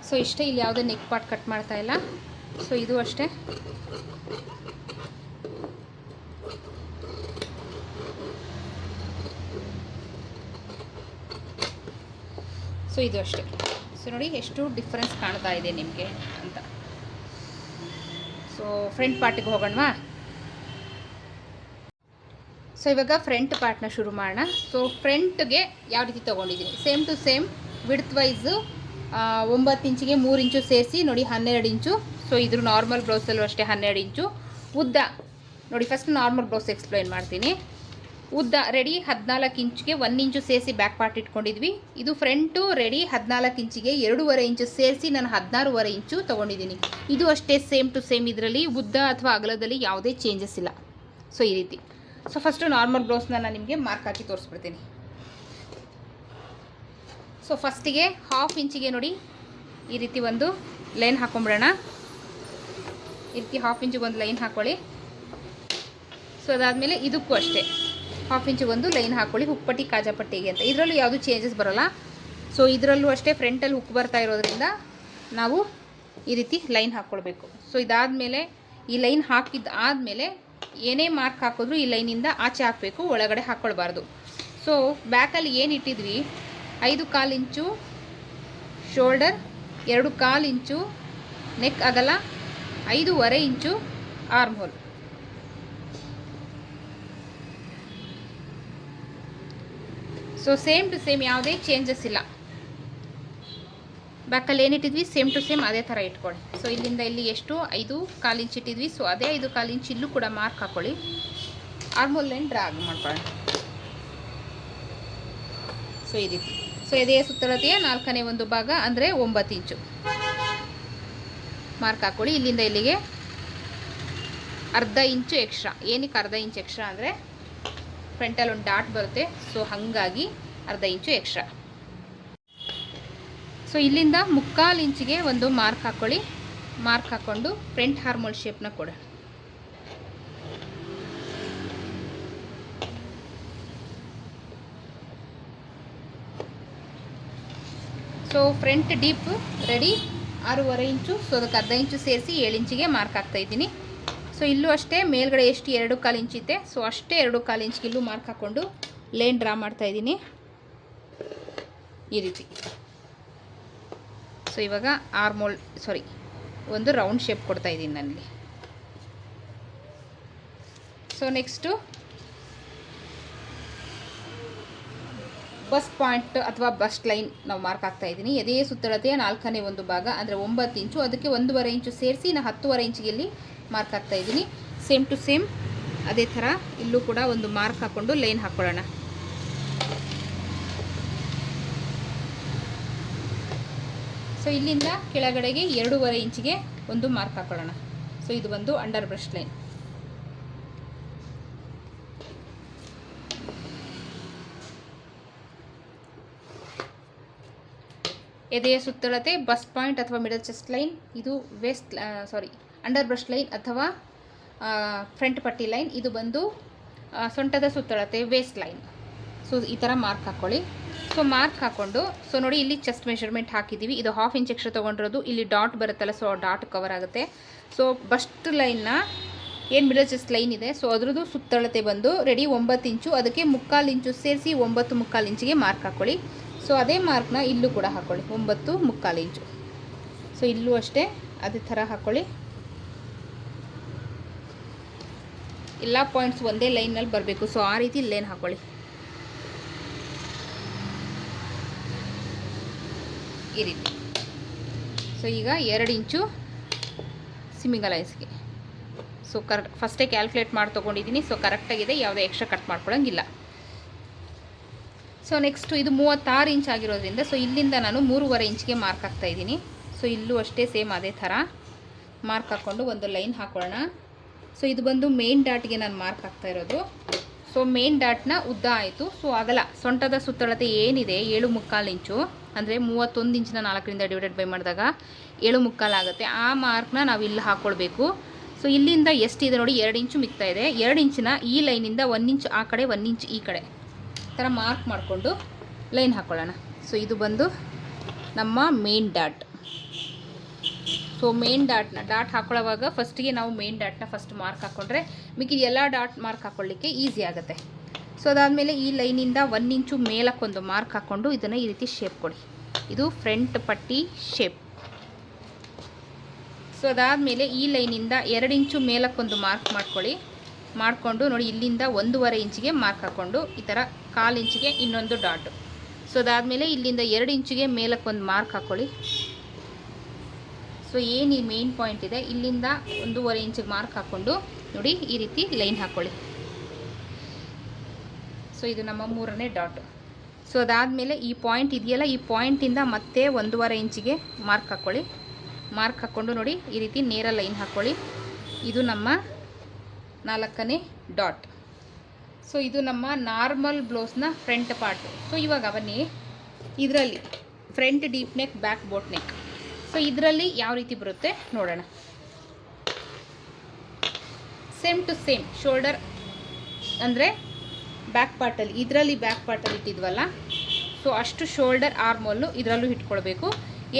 ಸೊ ಇಷ್ಟೇ, ಇಲ್ಲಿ ಯಾವುದೇ ನೆಕ್ ಪಾರ್ಟ್ ಕಟ್ ಮಾಡ್ತಾ ಇಲ್ಲ. ಸೊ ಇದು ಅಷ್ಟೇ. ಸೊ ಇದು ಅಷ್ಟೇ. ಸೊ ನೋಡಿ ಎಷ್ಟು ಡಿಫ್ರೆನ್ಸ್ ಕಾಣ್ತಾ ಇದೆ ನಿಮಗೆ ಅಂತ. ಸೊ ಫ್ರಂಟ್ ಪಾರ್ಟಿಗೆ ಹೋಗೋಣವಾ? ಸೊ ಇವಾಗ ಫ್ರಂಟ್ ಪಾರ್ಟ್ನ ಶುರು ಮಾಡೋಣ. ಸೊ ಫ್ರಂಟ್ಗೆ ಯಾವ ರೀತಿ ತೊಗೊಂಡಿದ್ದೀನಿ same to same width wise 9 ಇಂಚಿಗೆ 3 ಇಂಚು ಸೇರಿಸಿ ನೋಡಿ 12 ಇಂಚು. ಸೊ ಇದ್ರ ನಾರ್ಮಲ್ ಬ್ಲೌಸಲ್ಲೂ ಅಷ್ಟೇ 12 ಇಂಚು ಉದ್ದ. ನೋಡಿ ಫಸ್ಟ್ ನಾರ್ಮಲ್ ಬ್ಲೌಸ್ ಎಕ್ಸ್ಪ್ಲೈನ್ ಮಾಡ್ತೀನಿ. ಉದ್ದ ರೆಡಿ 14 ಇಂಚಿಗೆ 1 ಇಂಚು ಸೇರಿಸಿ ಬ್ಯಾಕ್ ಪಾರ್ಟ್ ಇಟ್ಕೊಂಡಿದ್ವಿ. ಇದು ಫ್ರಂಟು ರೆಡಿ 14 ಇಂಚಿಗೆ 2.5 ಇಂಚು ಸೇರಿಸಿ ನಾನು 16.5 ಇಂಚು ತೊಗೊಂಡಿದ್ದೀನಿ. ಇದು ಅಷ್ಟೇ ಸೇಮ್ ಟು ಸೇಮ್. ಇದರಲ್ಲಿ ಉದ್ದ ಅಥವಾ ಅಗಲದಲ್ಲಿ ಯಾವುದೇ ಚೇಂಜಸ್ ಇಲ್ಲ. ಸೊ ಈ ರೀತಿ. ಸೊ ಫಸ್ಟು ನಾರ್ಮಲ್ ಬ್ಲೌಸ್ನ ನಾನು ನಿಮಗೆ ಮಾರ್ಕ್ ಹಾಕಿ ತೋರಿಸ್ಬಿಡ್ತೀನಿ. ಸೊ ಫಸ್ಟಿಗೆ 1/2 ಇಂಚಿಗೆ ನೋಡಿ ಈ ರೀತಿ ಒಂದು ಲೈನ್ ಹಾಕೊಂಬಿಡೋಣ. ಈ ರೀತಿ 1/2 ಇಂಚಿಗೆ ಒಂದು ಲೈನ್ ಹಾಕ್ಕೊಳ್ಳಿ. ಸೊ ಅದಾದಮೇಲೆ ಇದಕ್ಕೂ ಅಷ್ಟೇ 1/2 ಇಂಚಿಗೆ ಒಂದು ಲೈನ್ ಹಾಕ್ಕೊಳ್ಳಿ, ಹುಕ್ಪಟ್ಟಿ ಕಾಜಾಪಟ್ಟಿಗೆ ಅಂತ. ಇದರಲ್ಲೂ ಯಾವುದೂ ಚೇಂಜಸ್ ಬರೋಲ್ಲ. ಸೊ ಇದರಲ್ಲೂ ಅಷ್ಟೇ ಫ್ರಂಟಲ್ಲಿ ಹುಕ್ ಬರ್ತಾ ಇರೋದ್ರಿಂದ ನಾವು ಈ ರೀತಿ ಲೈನ್ ಹಾಕ್ಕೊಳ್ಬೇಕು. ಸೊ ಇದಾದಮೇಲೆ ಈ ಲೈನ್ ಹಾಕಿದ್ದು ಆದಮೇಲೆ ಏನೇ ಮಾರ್ಕ್ ಹಾಕಿದ್ರೂ ಈ ಲೈನಿಂದ ಆಚೆ ಹಾಕಬೇಕು, ಒಳಗಡೆ ಹಾಕ್ಕೊಳ್ಬಾರ್ದು. ಸೊ ಬ್ಯಾಕಲ್ಲಿ ಏನು ಇಟ್ಟಿದ್ವಿ 5.25 ಇಂಚು ಶೋಲ್ಡರ್, 2.25 ಇಂಚು ನೆಕ್ ಅಗಲ, 5.5 inch arm hole. So same to same ಯಾವುದೇ ಚೇಂಜಸ್ ಇಲ್ಲ. ಬ್ಯಾಕಲ್ಲಿ ಏನಿಟ್ಟಿದ್ವಿ ಸೇಮ್ ಟು ಸೇಮ್ ಅದೇ ಥರ ಇಟ್ಕೊಳ್ಳಿ. ಸೊ ಇಲ್ಲಿಂದ ಇಲ್ಲಿ ಎಷ್ಟು 5.25 ಇಂಚ್ ಇಟ್ಟಿದ್ವಿ. ಸೊ ಅದೇ 5.25 ಇಂಚ್ ಇಲ್ಲೂ ಕೂಡ ಮಾರ್ಕ್ ಹಾಕ್ಕೊಳ್ಳಿ. ಆರ್ಮ್ ಲೈನ್ ಡ್ರಾಗ್ ಮಾಡ್ಕೊಳ್ಳೋಣ. ಸೊ ಈ ರೀತಿ. ಸೊ ಎದೆಯ ಸುತ್ತಳತೆಯ 4ನೇ ಒಂದು ಭಾಗ ಅಂದರೆ 9 ಇಂಚು ಮಾರ್ಕ್ ಹಾಕ್ಕೊಳ್ಳಿ. ಇಲ್ಲಿಂದ ಇಲ್ಲಿಗೆ ಅರ್ಧ ಇಂಚು ಎಕ್ಸ್ಟ್ರಾ. ಏನಕ್ಕೆ ಅರ್ಧ ಇಂಚು ಎಕ್ಸ್ಟ್ರಾ ಅಂದರೆ ಫ್ರಂಟಲ್ಲಿ ಒಂದು ಡಾಟ್ ಬರುತ್ತೆ, ಸೊ ಹಾಗಾಗಿ ಅರ್ಧ ಇಂಚು ಎಕ್ಸ್ಟ್ರಾ. ಸೊ ಇಲ್ಲಿಂದ 3/4 ಇಂಚಿಗೆ ಒಂದು ಮಾರ್ಕ್ ಹಾಕ್ಕೊಳ್ಳಿ. ಮಾರ್ಕ್ ಹಾಕ್ಕೊಂಡು ಫ್ರಂಟ್ ಹಾರ್ಮೋಲ್ ಶೇಪ್ನ ಕೊಡೋಣ. ಸೊ ಫ್ರಂಟ್ ಡೀಪ್ ರೆಡಿ 6.5 ಇಂಚು. ಸೊ ಅದಕ್ಕೆ ಅರ್ಧ ಇಂಚು ಸೇರಿಸಿ 7 ಇಂಚಿಗೆ ಮಾರ್ಕ್ ಹಾಕ್ತಾ ಇದ್ದೀನಿ. ಸೊ ಇಲ್ಲೂ ಅಷ್ಟೇ ಮೇಲ್ಗಡೆ ಎಷ್ಟು 2.25 ಇಂಚ್ ಇದೆ, ಸೊ ಅಷ್ಟೇ 2.25 ಇಂಚ್ಗೆ ಇಲ್ಲೂ ಮಾರ್ಕ್ ಹಾಕ್ಕೊಂಡು ಲೈನ್ ಡ್ರಾ ಮಾಡ್ತಾ ಇದ್ದೀನಿ ಈ ರೀತಿ. ಸೊ ಇವಾಗ ಆರ್ಮೋಲ್ ಒಂದು ರೌಂಡ್ ಶೇಪ್ ಕೊಡ್ತಾ ಇದ್ದೀನಿ ನನಗೆ. ಸೊ ನೆಕ್ಸ್ಟು ಬಸ್ಟ್ ಪಾಯಿಂಟ್ ಅಥವಾ ಬಸ್ಟ್ ಲೈನ್ ನಾವು ಮಾರ್ಕ್ ಆಗ್ತಾ ಇದ್ದೀನಿ. ಎದೆಯ ಸುತ್ತಳತೆಯ 4ನೇ ಒಂದು ಭಾಗ ಅಂದರೆ 9 ಇಂಚು, ಅದಕ್ಕೆ 1.5 ಇಂಚು ಸೇರಿಸಿ ನಾನು 10.5 ಇಂಚಿಗೆ ಇಲ್ಲಿ ಮಾರ್ಕ್ ಆಗ್ತಾ ಇದ್ದೀನಿ. ಸೇಮ್ ಟು ಸೇಮ್ ಅದೇ ಥರ ಇಲ್ಲೂ ಕೂಡ ಒಂದು ಮಾರ್ಕ್ ಹಾಕ್ಕೊಂಡು ಲೈನ್ ಹಾಕ್ಕೊಳ್ಳೋಣ. ಸೊ ಇಲ್ಲಿಂದ ಕೆಳಗಡೆಗೆ 2.5 ಇಂಚಿಗೆ ಒಂದು ಮಾರ್ಕ್ ಹಾಕ್ಕೊಳ್ಳೋಣ. ಸೊ ಇದು ಬಂದು ಅಂಡರ್ ಬ್ರಷ್ ಲೈನ್. ಎದೆಯ ಸುತ್ತಳತೆ ಬಸ್ಟ್ ಪಾಯಿಂಟ್ ಅಥವಾ ಮಿಡಲ್ ಚೆಸ್ಟ್ ಲೈನ್, ಇದು ಅಂಡರ್ ಬ್ರಷ್ ಲೈನ್ ಅಥವಾ ಫ್ರಂಟ್ ಪಟ್ಟಿ ಲೈನ್, ಇದು ಬಂದು ಸೊಂಟದ ಸುತ್ತಳತೆ ವೇಸ್ಟ್ ಲೈನ್. ಸೊ ಈ ಥರ ಮಾರ್ಕ್ ಹಾಕ್ಕೊಳ್ಳಿ. ಸೊ ಮಾರ್ಕ್ ಹಾಕ್ಕೊಂಡು ಸೊ ನೋಡಿ ಇಲ್ಲಿ ಚೆಸ್ಟ್ ಮೆಷರ್ಮೆಂಟ್ ಹಾಕಿದ್ದೀವಿ. ಇದು 1/2 ಇಂಚ್ ಎಕ್ಸ್ಟ್ರಾ ತೊಗೊಂಡಿರೋದು. ಇಲ್ಲಿ ಡಾಟ್ ಬರುತ್ತಲ್ಲ, ಸೊ ಡಾಟ್ ಕವರ್ ಆಗುತ್ತೆ. ಸೊ ಬಸ್ಟ್ ಲೈನ್ನ ಏನು ಮಿಡಲ್ ಚೆಸ್ಟ್ ಲೈನ್ ಇದೆ, ಸೊ ಅದ್ರದ್ದು ಸುತ್ತಳತೆ ಬಂದು ರೆಡಿ 9 ಇಂಚು, ಅದಕ್ಕೆ 3/4 ಇಂಚು ಸೇರಿಸಿ 9.25 ಇಂಚಿಗೆ ಮಾರ್ಕ್ ಹಾಕ್ಕೊಳ್ಳಿ. ಸೊ ಅದೇ ಮಾರ್ಕ್ನ ಇಲ್ಲೂ ಕೂಡ ಹಾಕ್ಕೊಳ್ಳಿ 9.25 ಇಂಚು. ಸೊ ಇಲ್ಲೂ ಅಷ್ಟೇ ಅದೇ ಥರ ಹಾಕ್ಕೊಳ್ಳಿ. ಎಲ್ಲ ಪಾಯಿಂಟ್ಸ್ ಒಂದೇ ಲೈನಲ್ಲಿ ಬರಬೇಕು. ಸೊ ಆ ರೀತಿ ಲೈನ್ ಹಾಕ್ಕೊಳ್ಳಿ ಈ ರೀತಿ. ಸೊ ಈಗ 2 ಇಂಚು ಸಿಮ್ಮಿಂಗ್ ಅಲೈನ್ಸ್ಗೆ. ಸೊ ಫಸ್ಟೇ ಕ್ಯಾಲ್ಕುಲೇಟ್ ಮಾಡಿ ತೊಗೊಂಡಿದ್ದೀನಿ. ಸೊ ಕರೆಕ್ಟಾಗಿದೆ, ಯಾವುದೇ ಎಕ್ಸ್ಟ್ರಾ ಕಟ್ ಮಾಡ್ಕೊಳ್ಳೋಂಗಿಲ್ಲ. ಸೊ ನೆಕ್ಸ್ಟು ಇದು 36 ಇಂಚ್ ಆಗಿರೋದ್ರಿಂದ ಸೊ ಇಲ್ಲಿಂದ ನಾನು 3.5 ಇಂಚ್ಗೆ ಮಾರ್ಕ್ ಹಾಕ್ತಾ ಇದ್ದೀನಿ. ಸೊ ಇಲ್ಲೂ ಅಷ್ಟೇ ಸೇಮ್ ಅದೇ ಥರ ಮಾರ್ಕ್ ಹಾಕ್ಕೊಂಡು ಒಂದು ಲೈನ್ ಹಾಕ್ಕೊಳ್ಳೋಣ. ಸೊ ಇದು ಬಂದು ಮೇನ್ ಡಾಟ್ಗೆ ನಾನು ಮಾರ್ಕ್ ಹಾಕ್ತಾ ಇರೋದು. ಸೊ ಮೇನ್ ಡಾಟ್ನ ಉದ್ದ ಆಯಿತು. ಸೊ ಅಗಲ ಸೊಂಟದ ಸುತ್ತಳತೆ ಏನಿದೆ 7.25 ಇಂಚು, ಅಂದರೆ 31 ಇಂಚಿನ 4ರಿಂದ ಡಿವೈಡೆಡ್ ಬೈ ಮಾಡಿದಾಗ 7.25 ಆಗುತ್ತೆ. ಆ ಮಾರ್ಕ್ನ ನಾವು ಇಲ್ಲಿ ಹಾಕ್ಕೊಳ್ಬೇಕು. ಸೊ ಇಲ್ಲಿಂದ ಎಷ್ಟಿದೆ ನೋಡಿ, 2 ಇಂಚು ಮಿಗ್ತಾ ಇದೆ. 2 ಇಂಚಿನ ಈ ಲೈನಿಂದ 1 ಇಂಚ್ ಆ ಕಡೆ 1 ಇಂಚ್ ಈ ಕಡೆ ಥರ ಮಾರ್ಕ್ ಮಾಡಿಕೊಂಡು ಲೈನ್ ಹಾಕ್ಕೊಳ್ಳೋಣ. ಸೊ ಇದು ಬಂದು ನಮ್ಮ main dot. So main dot ಹಾಕೊಳ್ಳೋವಾಗ ಫಸ್ಟಿಗೆ ನಾವು ಮೇನ್ ಡಾಟ್ನ ಫಸ್ಟ್ ಮಾರ್ಕ್ ಹಾಕ್ಕೊಂಡ್ರೆ ಮಿಕ್ಕಿದ ಎಲ್ಲ ಡಾಟ್ ಮಾರ್ಕ್ ಹಾಕ್ಕೊಳ್ಳಿಕ್ಕೆ ಈಸಿ ಆಗುತ್ತೆ. ಸೊ ಅದಾದಮೇಲೆ ಈ ಲೈನಿಂದ 1 ಇಂಚು ಮೇಲಕ್ಕೊಂದು ಮಾರ್ಕ್ ಹಾಕ್ಕೊಂಡು ಇದನ್ನು ಈ ರೀತಿ ಶೇಪ್ ಕೊಡಿ. ಇದು ಫ್ರಂಟ್ ಪಟ್ಟಿ ಶೇಪ್. ಸೊ ಅದಾದಮೇಲೆ ಈ ಲೈನಿಂದ 2 ಇಂಚು ಮೇಲಕ್ಕೊಂದು ಮಾರ್ಕ್ ಮಾಡಿಕೊಂಡು ನೋಡಿ ಇಲ್ಲಿಂದ 1.5 ಇಂಚಿಗೆ ಮಾರ್ಕ್ ಹಾಕ್ಕೊಂಡು ಈ ಥರ 1/4 ಇಂಚಿಗೆ ಇನ್ನೊಂದು ಡಾಟು. ಸೊ ಅದಾದಮೇಲೆ ಇಲ್ಲಿಂದ 2 ಇಂಚಿಗೆ ಮೇಲಕ್ಕೊಂದು ಮಾರ್ಕ್ ಹಾಕ್ಕೊಳ್ಳಿ. ಸೊ ಏನು ಈ ಮೇನ್ ಪಾಯಿಂಟ್ ಇದೆ ಇಲ್ಲಿಂದ 1.5 ಇಂಚಿಗೆ ಮಾರ್ಕ್ ಹಾಕ್ಕೊಂಡು ನೋಡಿ ಈ ರೀತಿ ಲೈನ್ ಹಾಕ್ಕೊಳ್ಳಿ. ಸೊ ಇದು ನಮ್ಮ 3ನೇ ಡಾಟು. ಸೊ ಅದಾದಮೇಲೆ ಈ ಪಾಯಿಂಟ್ ಇದೆಯಲ್ಲ, ಈ ಪಾಯಿಂಟಿಂದ ಮತ್ತೆ 1.5 ಇಂಚಿಗೆ ಮಾರ್ಕ್ ಹಾಕ್ಕೊಳ್ಳಿ. ಮಾರ್ಕ್ ಹಾಕ್ಕೊಂಡು ನೋಡಿ ಈ ರೀತಿ ನೇರ ಲೈನ್ ಹಾಕ್ಕೊಳ್ಳಿ. ಇದು ನಮ್ಮ 4ನೇ ಡಾಟ್. ಸೊ ಇದು ನಮ್ಮ ನಾರ್ಮಲ್ ಬ್ಲೌಸ್ನ ಫ್ರಂಟ್ ಪಾರ್ಟು. ಸೊ ಇವಾಗ ಬನ್ನಿ ಇದರಲ್ಲಿ front deep neck, back boat neck. So ಇದರಲ್ಲಿ ಯಾವ ರೀತಿ ಬರುತ್ತೆ ನೋಡೋಣ. ಸೇಮ್ ಟು ಸೇಮ್ ಶೋಲ್ಡರ್ ಅಂದರೆ ಬ್ಯಾಕ್ ಪಾರ್ಟಲ್ಲಿ, ಇದರಲ್ಲಿ ಬ್ಯಾಕ್ ಪಾರ್ಟಲ್ಲಿ ಇಟ್ಟಿದ್ವಲ್ಲ, ಸೊ ಅಷ್ಟು ಶೋಲ್ಡರ್ ಆರ್ಮೋಲು ಇದರಲ್ಲೂ ಇಟ್ಕೊಳ್ಬೇಕು.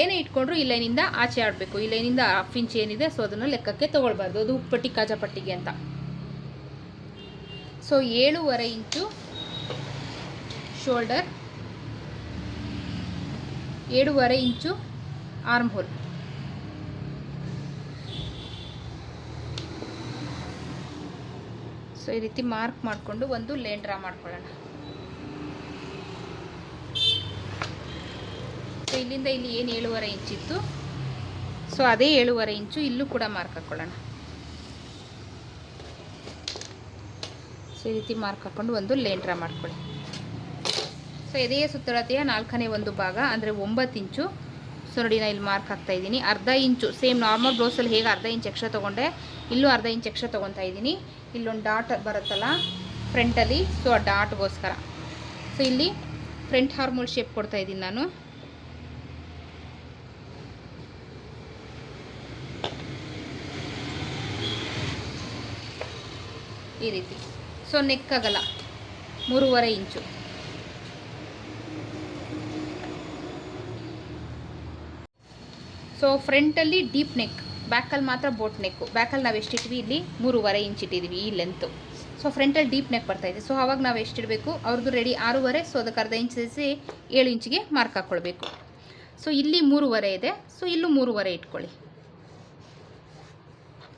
ಏನೇ ಇಟ್ಕೊಂಡ್ರು ಈ ಲೈನಿಂದ ಆಚೆ ಆಡಬೇಕು. ಈ ಲೈನಿಂದ 1/2 ಇಂಚ್ ಏನಿದೆ ಸೊ ಅದನ್ನು ಲೆಕ್ಕಕ್ಕೆ ತೊಗೊಳ್ಬಾರ್ದು, ಅದು ಉಪ್ಪಟ್ಟಿ ಕಾಜಾಪಟ್ಟಿಗೆ ಅಂತ. ಸೊ 7.5 ಇಂಚು ಶೋಲ್ಡರ್, 7.5 ಇಂಚು ಆರ್ಮ್ ಹೋಲ್. ಸೊ ಈ ರೀತಿ ಮಾರ್ಕ್ ಮಾಡಿಕೊಂಡು ಒಂದು ಲೈನ್ ಡ್ರಾ ಮಾಡ್ಕೊಳ್ಳೋಣ. ಸೊ ಇಲ್ಲಿಂದ ಇಲ್ಲಿ ಏನು 7.5 ಇಂಚ್ ಇತ್ತು, ಸೊ ಅದೇ 7.5 ಇಂಚು ಇಲ್ಲೂ ಕೂಡ ಮಾರ್ಕ್ ಹಾಕ್ಕೊಳ್ಳೋಣ. ಸೊ ಈ ರೀತಿ ಮಾರ್ಕ್ ಹಾಕ್ಕೊಂಡು ಒಂದು ಲೈನ್ ಡ್ರಾ ಮಾಡ್ಕೊಳ್ಳಿ. ಸೊ ಎದೆಯ ಸುತ್ತಳತೆಯ 4ನೇ ಒಂದು ಭಾಗ ಅಂದರೆ 9 ಇಂಚು. ಸೊ ನೋಡಿ ನಾನು ಇಲ್ಲಿ ಮಾರ್ಕ್ ಹಾಕ್ತಾ ಇದ್ದೀನಿ. 1/2 ಇಂಚು ಸೇಮ್ ನಾರ್ಮಲ್ ಬ್ಲೌಸಲ್ಲಿ ಹೇಗೆ 1/2 ಇಂಚ್ ಎಕ್ಸ್ಟ್ರಾ ತೊಗೊಂಡೆ, ಇಲ್ಲೂ 1/2 ಇಂಚ್ ಎಕ್ಸ್ಟ್ರಾ ತೊಗೊತಾ ಇದ್ದೀನಿ. ಇಲ್ಲೊಂದು ಡಾಟ್ ಬರುತ್ತಲ್ಲ ಫ್ರಂಟಲ್ಲಿ, ಸೊ ಆ ಡಾಟ್ಗೋಸ್ಕರ. ಸೊ ಇಲ್ಲಿ ಫ್ರಂಟ್ ಹಾರ್ಮೋಲ್ ಶೇಪ್ ಕೊಡ್ತಾ ಇದ್ದೀನಿ ನಾನು. ಈ ರೀತಿ. ಸೊ ನೆಕ್ ಅಗಲ 3.5 ಇಂಚು. ಸೊ ಫ್ರಂಟಲ್ಲಿ ಡೀಪ್ ನೆಕ್, ಬ್ಯಾಕಲ್ಲಿ ಮಾತ್ರ ಬೋಟ್ ನೆಕ್ಕು. ಬ್ಯಾಕಲ್ಲಿ ನಾವು ಎಷ್ಟಿಟ್ವಿ, ಇಲ್ಲಿ 3.5 ಇಂಚ್ ಇಟ್ಟಿದ್ದೀವಿ ಈ ಲೆಂತು. ಸೊ ಫ್ರಂಟಲ್ಲಿ ಡೀಪ್ ನೆಕ್ ಬರ್ತಾಯಿದೆ. ಸೊ ಆವಾಗ ನಾವು ಎಷ್ಟಿಡಬೇಕು, ಅವ್ರದ್ದು ರೆಡಿ 6.5, ಸೊ ಅದಕ್ಕೆ 1/2 ಇಂಚ್ ಸೇರಿಸಿ 7 ಇಂಚಿಗೆ ಮಾರ್ಕ್ ಹಾಕ್ಕೊಳ್ಬೇಕು. ಸೊ ಇಲ್ಲಿ 3.5 ಇದೆ, ಸೊ ಇಲ್ಲೂ 3.5 ಇಟ್ಕೊಳ್ಳಿ.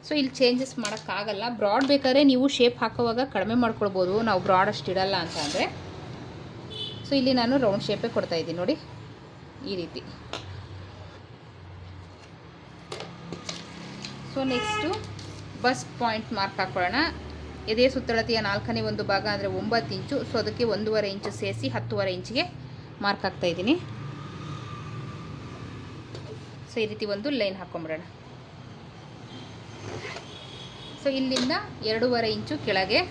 ಸೊ ಇಲ್ಲಿ ಚೇಂಜಸ್ ಮಾಡೋಕ್ಕಾಗಲ್ಲ. ಬ್ರಾಡ್ ಬೇಕಾದ್ರೆ ನೀವು ಶೇಪ್ ಹಾಕೋವಾಗ ಕಡಿಮೆ ಮಾಡ್ಕೊಳ್ಬೋದು, ನಾವು ಬ್ರಾಡ್ ಅಷ್ಟು ಇಡಲ್ಲ ಅಂತ ಅಂದರೆ. ಸೊ ಇಲ್ಲಿ ನಾನು ರೌಂಡ್ ಶೇಪೇ ಕೊಡ್ತಾ ಇದ್ದೀನಿ ನೋಡಿ, ಈ ರೀತಿ. So next bust point mark ಹಾಕ್ಕೊಳ್ಳೋಣ. ಎದೆ ಸುತ್ತಳತೆಯ 4ನೇ ಒಂದು ಭಾಗ ಅಂದರೆ 9 ಇಂಚು. ಸೊ ಅದಕ್ಕೆ 1.5 ಇಂಚು ಸೇರಿಸಿ 10.5 ಇಂಚಿಗೆ ಮಾರ್ಕ್ ಹಾಕ್ತಾ ಇದ್ದೀನಿ. ಸೊ ಈ ರೀತಿ ಒಂದು ಲೈನ್ ಹಾಕ್ಕೊಂಬಿಡೋಣ. ಸೊ ಇಲ್ಲಿಂದ 2.5 ಇಂಚು ಕೆಳಗೆ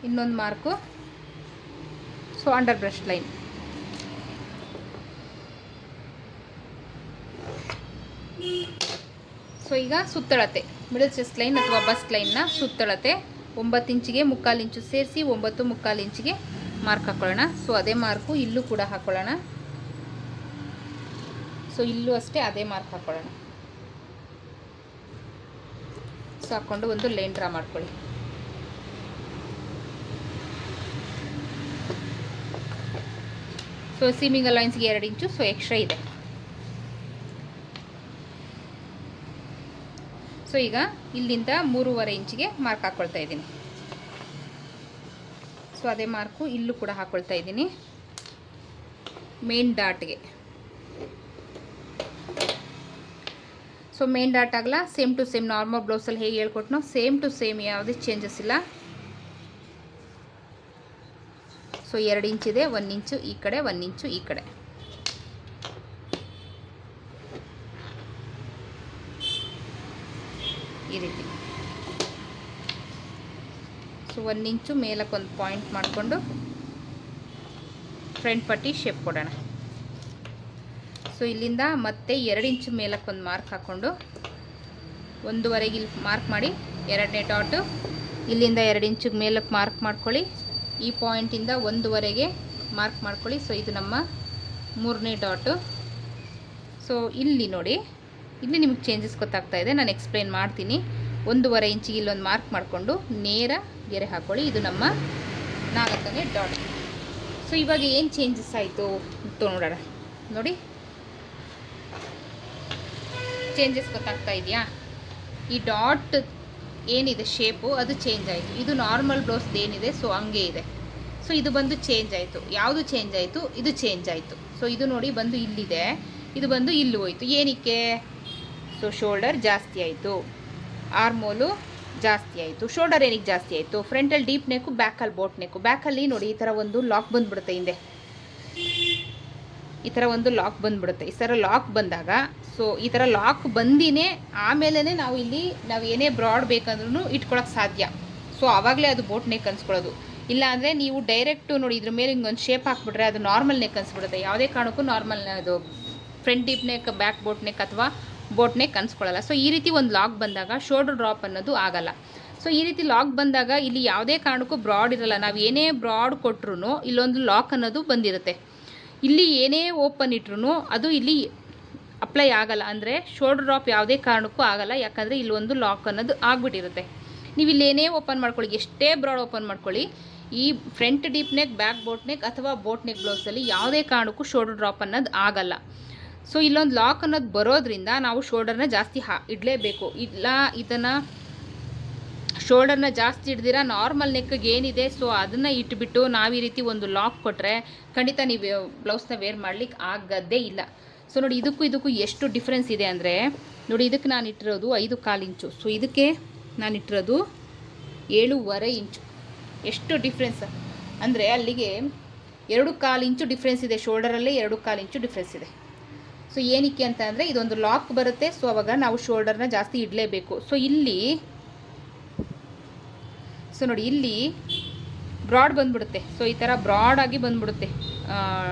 ಇನ್ನೊಂದು mark. So under brush line. So ಈಗ ಸುತ್ತಳತೆ ಮಿಡಲ್ ಚೆಸ್ಟ್ ಲೈನ್ ಅಥವಾ ಬಸ್ಟ್ ಲೈನ್ನ ಸುತ್ತಳತೆ 9 ಇಂಚಿಗೆ 3/4 ಇಂಚು ಸೇರಿಸಿ 9 3/4 ಇಂಚಿಗೆ ಮಾರ್ಕ್ ಹಾಕ್ಕೊಳ್ಳೋಣ. ಸೊ ಅದೇ ಮಾರ್ಕು ಇಲ್ಲೂ ಕೂಡ ಹಾಕ್ಕೊಳ್ಳೋಣ. ಸೊ ಇಲ್ಲೂ ಅಷ್ಟೇ ಅದೇ ಮಾರ್ಕ್ ಹಾಕ್ಕೊಳ್ಳೋಣ. ಸೊ ಹಾಕ್ಕೊಂಡು ಒಂದು ಲೈನ್ ಡ್ರಾ ಮಾಡ್ಕೊಳ್ಳಿ. ಸೊ ಸೀಮಿಂಗ್ ಅಲೈನ್ಸ್ಗೆ 2 ಇಂಚು ಸೊ ಎಕ್ಸ್ಟ್ರಾ ಇದೆ. ಸೊ ಈಗ ಇಲ್ಲಿಂದ 3.5 ಇಂಚಿಗೆ ಮಾರ್ಕ್ ಹಾಕ್ಕೊಳ್ತಾ ಇದ್ದೀನಿ. ಸೊ ಅದೇ ಮಾರ್ಕು ಇಲ್ಲೂ ಕೂಡ ಹಾಕ್ಕೊಳ್ತಾ ಇದ್ದೀನಿ ಮೇನ್ ಡಾಟ್ಗೆ. ಸೊ ಮೇನ್ ಡಾಟ್ ಆಗಲ್ಲ, ಸೇಮ್ ಟು ಸೇಮ್ ನಾರ್ಮಲ್ ಬ್ಲೌಸಲ್ಲಿ ಹೇಗೆ ಹೇಳ್ಕೊಟ್ನೋ ಸೇಮ್ ಟು ಸೇಮ್, ಯಾವುದೇ ಚೇಂಜಸ್ ಇಲ್ಲ. ಸೊ 2 ಇಂಚಿದೆ, 1 ಇಂಚು ಈ ಕಡೆ 1 ಇಂಚು ಈ ಕಡೆ. ಈ ರೀತಿ. ಸೊ 1 ಇಂಚು ಮೇಲಕ್ಕೊಂದು ಪಾಯಿಂಟ್ ಮಾಡಿಕೊಂಡು ಫ್ರಂಟ್ ಪಟ್ಟಿ ಶೇಪ್ ಕೊಡೋಣ. ಸೊ ಇಲ್ಲಿಂದ ಮತ್ತೆ 2 ಇಂಚು ಮೇಲಕ್ಕೊಂದು ಮಾರ್ಕ್ ಹಾಕ್ಕೊಂಡು 1.5 ಇಲ್ಲಿ ಮಾರ್ಕ್ ಮಾಡಿ, 2ನೇ ಡಾಟು ಇಲ್ಲಿಂದ 2 ಇಂಚು ಮೇಲಕ್ಕೆ ಮಾರ್ಕ್ ಮಾಡ್ಕೊಳ್ಳಿ. ಈ ಪಾಯಿಂಟಿಂದ 1.5ಗೆ ಮಾರ್ಕ್ ಮಾಡ್ಕೊಳ್ಳಿ. ಸೊ ಇದು ನಮ್ಮ 3ನೇ ಡಾಟು. ಸೊ ಇಲ್ಲಿ ನೋಡಿ, ಇಲ್ಲಿ ನಿಮಗೆ ಚೇಂಜಸ್ ಗೊತ್ತಾಗ್ತಾ ಇದೆ, ನಾನು ಎಕ್ಸ್ಪ್ಲೇನ್ ಮಾಡ್ತೀನಿ. 1.5 ಇಂಚಿಗೆ ಇಲ್ಲೊಂದು ಮಾರ್ಕ್ ಮಾಡಿಕೊಂಡು ನೇರ ಗೆರೆ ಹಾಕ್ಕೊಳ್ಳಿ. ಇದು ನಮ್ಮ 4ನೇ ಡಾಟ್. ಸೊ ಇವಾಗ ಏನು ಚೇಂಜಸ್ ಆಯಿತು ಅಂತ ನೋಡೋಣ. ನೋಡಿ ಚೇಂಜಸ್ ಗೊತ್ತಾಗ್ತಾ ಇದೆಯಾ? ಈ ಡಾಟ್ ಏನಿದೆ ಶೇಪು ಅದು ಚೇಂಜ್ ಆಯಿತು. ಇದು ನಾರ್ಮಲ್ ಬ್ಲೌಸ್ದು ಏನಿದೆ ಸೊ ಹಂಗೆ ಇದೆ. ಸೊ ಇದು ಬಂದು ಚೇಂಜ್ ಆಯಿತು. ಯಾವುದು ಚೇಂಜ್ ಆಯಿತು? ಇದು ಚೇಂಜ್ ಆಯಿತು. ಸೊ ಇದು ನೋಡಿ ಬಂದು ಇಲ್ಲಿದೆ, ಇದು ಬಂದು ಇಲ್ಲಿ ಹೋಯಿತು. ಏನಕ್ಕೆ? ಸೊ ಶೋಲ್ಡರ್ ಜಾಸ್ತಿ ಆಯಿತು, ಆರ್ಮೋಲು ಜಾಸ್ತಿ ಆಯಿತು. ಶೋಲ್ಡರ್ ಏನಕ್ಕೆ ಜಾಸ್ತಿ ಆಯಿತು? ಫ್ರಂಟಲ್ಲಿ ಡೀಪ್ ನೆಕ್ಕು, ಬ್ಯಾಕಲ್ಲಿ ಬೋಟ್ ನೆಕ್ಕು. ಬ್ಯಾಕಲ್ಲಿ ನೋಡಿ ಈ ಥರ ಒಂದು ಲಾಕ್ ಬಂದುಬಿಡುತ್ತೆ, ಹಿಂದೆ ಈ ಥರ ಒಂದು ಲಾಕ್ ಬಂದುಬಿಡುತ್ತೆ. ಈ ಥರ ಲಾಕ್ ಬಂದಾಗ ಸೊ ಈ ಥರ ಲಾಕ್ ಬಂದಿನೇ ಆಮೇಲೆ ನಾವು ಇಲ್ಲಿ ನಾವು ಏನೇ ಬ್ರಾಡ್ ಬೇಕಂದ್ರೂ ಇಟ್ಕೊಳಕ್ಕೆ ಸಾಧ್ಯ. ಸೊ ಆವಾಗಲೇ ಅದು ಬೋಟ್ ನೆಕ್ ಅನ್ಸ್ಕೊಳ್ಳೋದು. ಇಲ್ಲ ಅಂದರೆ ನೀವು ಡೈರೆಕ್ಟು ನೋಡಿ ಇದ್ರ ಮೇಲೆ ಹಿಂಗೊಂದು ಶೇಪ್ ಹಾಕ್ಬಿಟ್ರೆ ಅದು ನಾರ್ಮಲ್ ನೆಕ್ ಅನ್ಸ್ಬಿಡುತ್ತೆ. ಯಾವುದೇ ಕಾರಣಕ್ಕೂ ನಾರ್ಮಲ್ ಅದು front deep neck, back boat neck ಅಥವಾ ಬೋಟ್ ನೆಕ್ ಅನ್ಸ್ಕೊಳ್ಳಲ್ಲ. ಸೊ ಈ ರೀತಿ ಒಂದು ಲಾಕ್ ಬಂದಾಗ ಶೋಲ್ಡರ್ ಡ್ರಾಪ್ ಅನ್ನೋದು ಆಗಲ್ಲ. ಸೊ ಈ ರೀತಿ ಲಾಕ್ ಬಂದಾಗ ಇಲ್ಲಿ ಯಾವುದೇ ಕಾರಣಕ್ಕೂ ಬ್ರಾಡ್ ಇರಲ್ಲ. ನಾವು ಏನೇ ಬ್ರಾಡ್ ಕೊಟ್ಟರು ಇಲ್ಲೊಂದು ಲಾಕ್ ಅನ್ನೋದು ಬಂದಿರುತ್ತೆ. ಇಲ್ಲಿ ಏನೇ ಓಪನ್ ಇಟ್ರು ಅದು ಇಲ್ಲಿ ಅಪ್ಲೈ ಆಗಲ್ಲ, ಅಂದರೆ ಶೋಲ್ಡರ್ ಡ್ರಾಪ್ ಯಾವುದೇ ಕಾರಣಕ್ಕೂ ಆಗಲ್ಲ. ಯಾಕಂದರೆ ಇಲ್ಲೊಂದು ಲಾಕ್ ಅನ್ನೋದು ಆಗಿಬಿಟ್ಟಿರುತ್ತೆ. ನೀವು ಇಲ್ಲಿ ಏನೇ ಓಪನ್ ಮಾಡ್ಕೊಳ್ಳಿ, ಎಷ್ಟೇ ಬ್ರಾಡ್ ಓಪನ್ ಮಾಡ್ಕೊಳ್ಳಿ, ಈ front deep neck, back boat neck ಅಥವಾ ಬೋಟ್ ನೆಕ್ ಬ್ಲೌಸಲ್ಲಿ ಯಾವುದೇ ಕಾರಣಕ್ಕೂ ಶೋಲ್ಡರ್ ಡ್ರಾಪ್ ಅನ್ನೋದು ಆಗಲ್ಲ. ಸೊ ಇಲ್ಲೊಂದು ಲಾಕ್ ಅನ್ನೋದು ಬರೋದ್ರಿಂದ ನಾವು ಶೋಲ್ಡರ್ನ ಜಾಸ್ತಿ ಇಡಲೇಬೇಕು. ಇಲ್ಲ ಇದನ್ನು ಶೋಲ್ಡರ್ನ ಜಾಸ್ತಿ ಹಿಡ್ದಿರ ನಾರ್ಮಲ್ ನೆಕ್ಗೆ ಏನಿದೆ ಸೊ ಅದನ್ನು ಇಟ್ಬಿಟ್ಟು ನಾವು ಈ ರೀತಿ ಒಂದು ಲಾಕ್ ಕೊಟ್ಟರೆ ಖಂಡಿತ ನೀವು ಬ್ಲೌಸ್ನ ವೇರ್ ಮಾಡ್ಲಿಕ್ಕೆ ಆಗೋದೇ ಇಲ್ಲ. ಸೊ ನೋಡಿ ಇದಕ್ಕೂ ಎಷ್ಟು ಡಿಫ್ರೆನ್ಸ್ ಇದೆ ಅಂದರೆ ನೋಡಿ, ಇದಕ್ಕೆ ನಾನು ಇಟ್ಟಿರೋದು 5.25 ಇಂಚು. ಸೊ ಇದಕ್ಕೆ ನಾನು ಇಟ್ಟಿರೋದು 7.5 ಇಂಚು. ಎಷ್ಟು ಡಿಫ್ರೆನ್ಸ್ ಅಂದರೆ ಅಲ್ಲಿಗೆ 2.25 ಇಂಚು ಡಿಫ್ರೆನ್ಸ್ ಇದೆ. ಶೋಲ್ಡರಲ್ಲೇ 2.25 ಇಂಚು ಡಿಫ್ರೆನ್ಸ್ ಇದೆ. ಸೊ ಏನಕ್ಕೆ ಅಂತ ಅಂದರೆ ಇದೊಂದು ಲಾಕ್ ಬರುತ್ತೆ. ಸೊ ಅವಾಗ ನಾವು ಶೋಲ್ಡರ್ನ ಜಾಸ್ತಿ ಇಡಲೇಬೇಕು. ಸೊ ಇಲ್ಲಿ ಸೊ ನೋಡಿ ಇಲ್ಲಿ ಬ್ರಾಡ್ ಬಂದುಬಿಡುತ್ತೆ. ಸೊ ಈ ಥರ ಬ್ರಾಡಾಗಿ ಬಂದುಬಿಡುತ್ತೆ.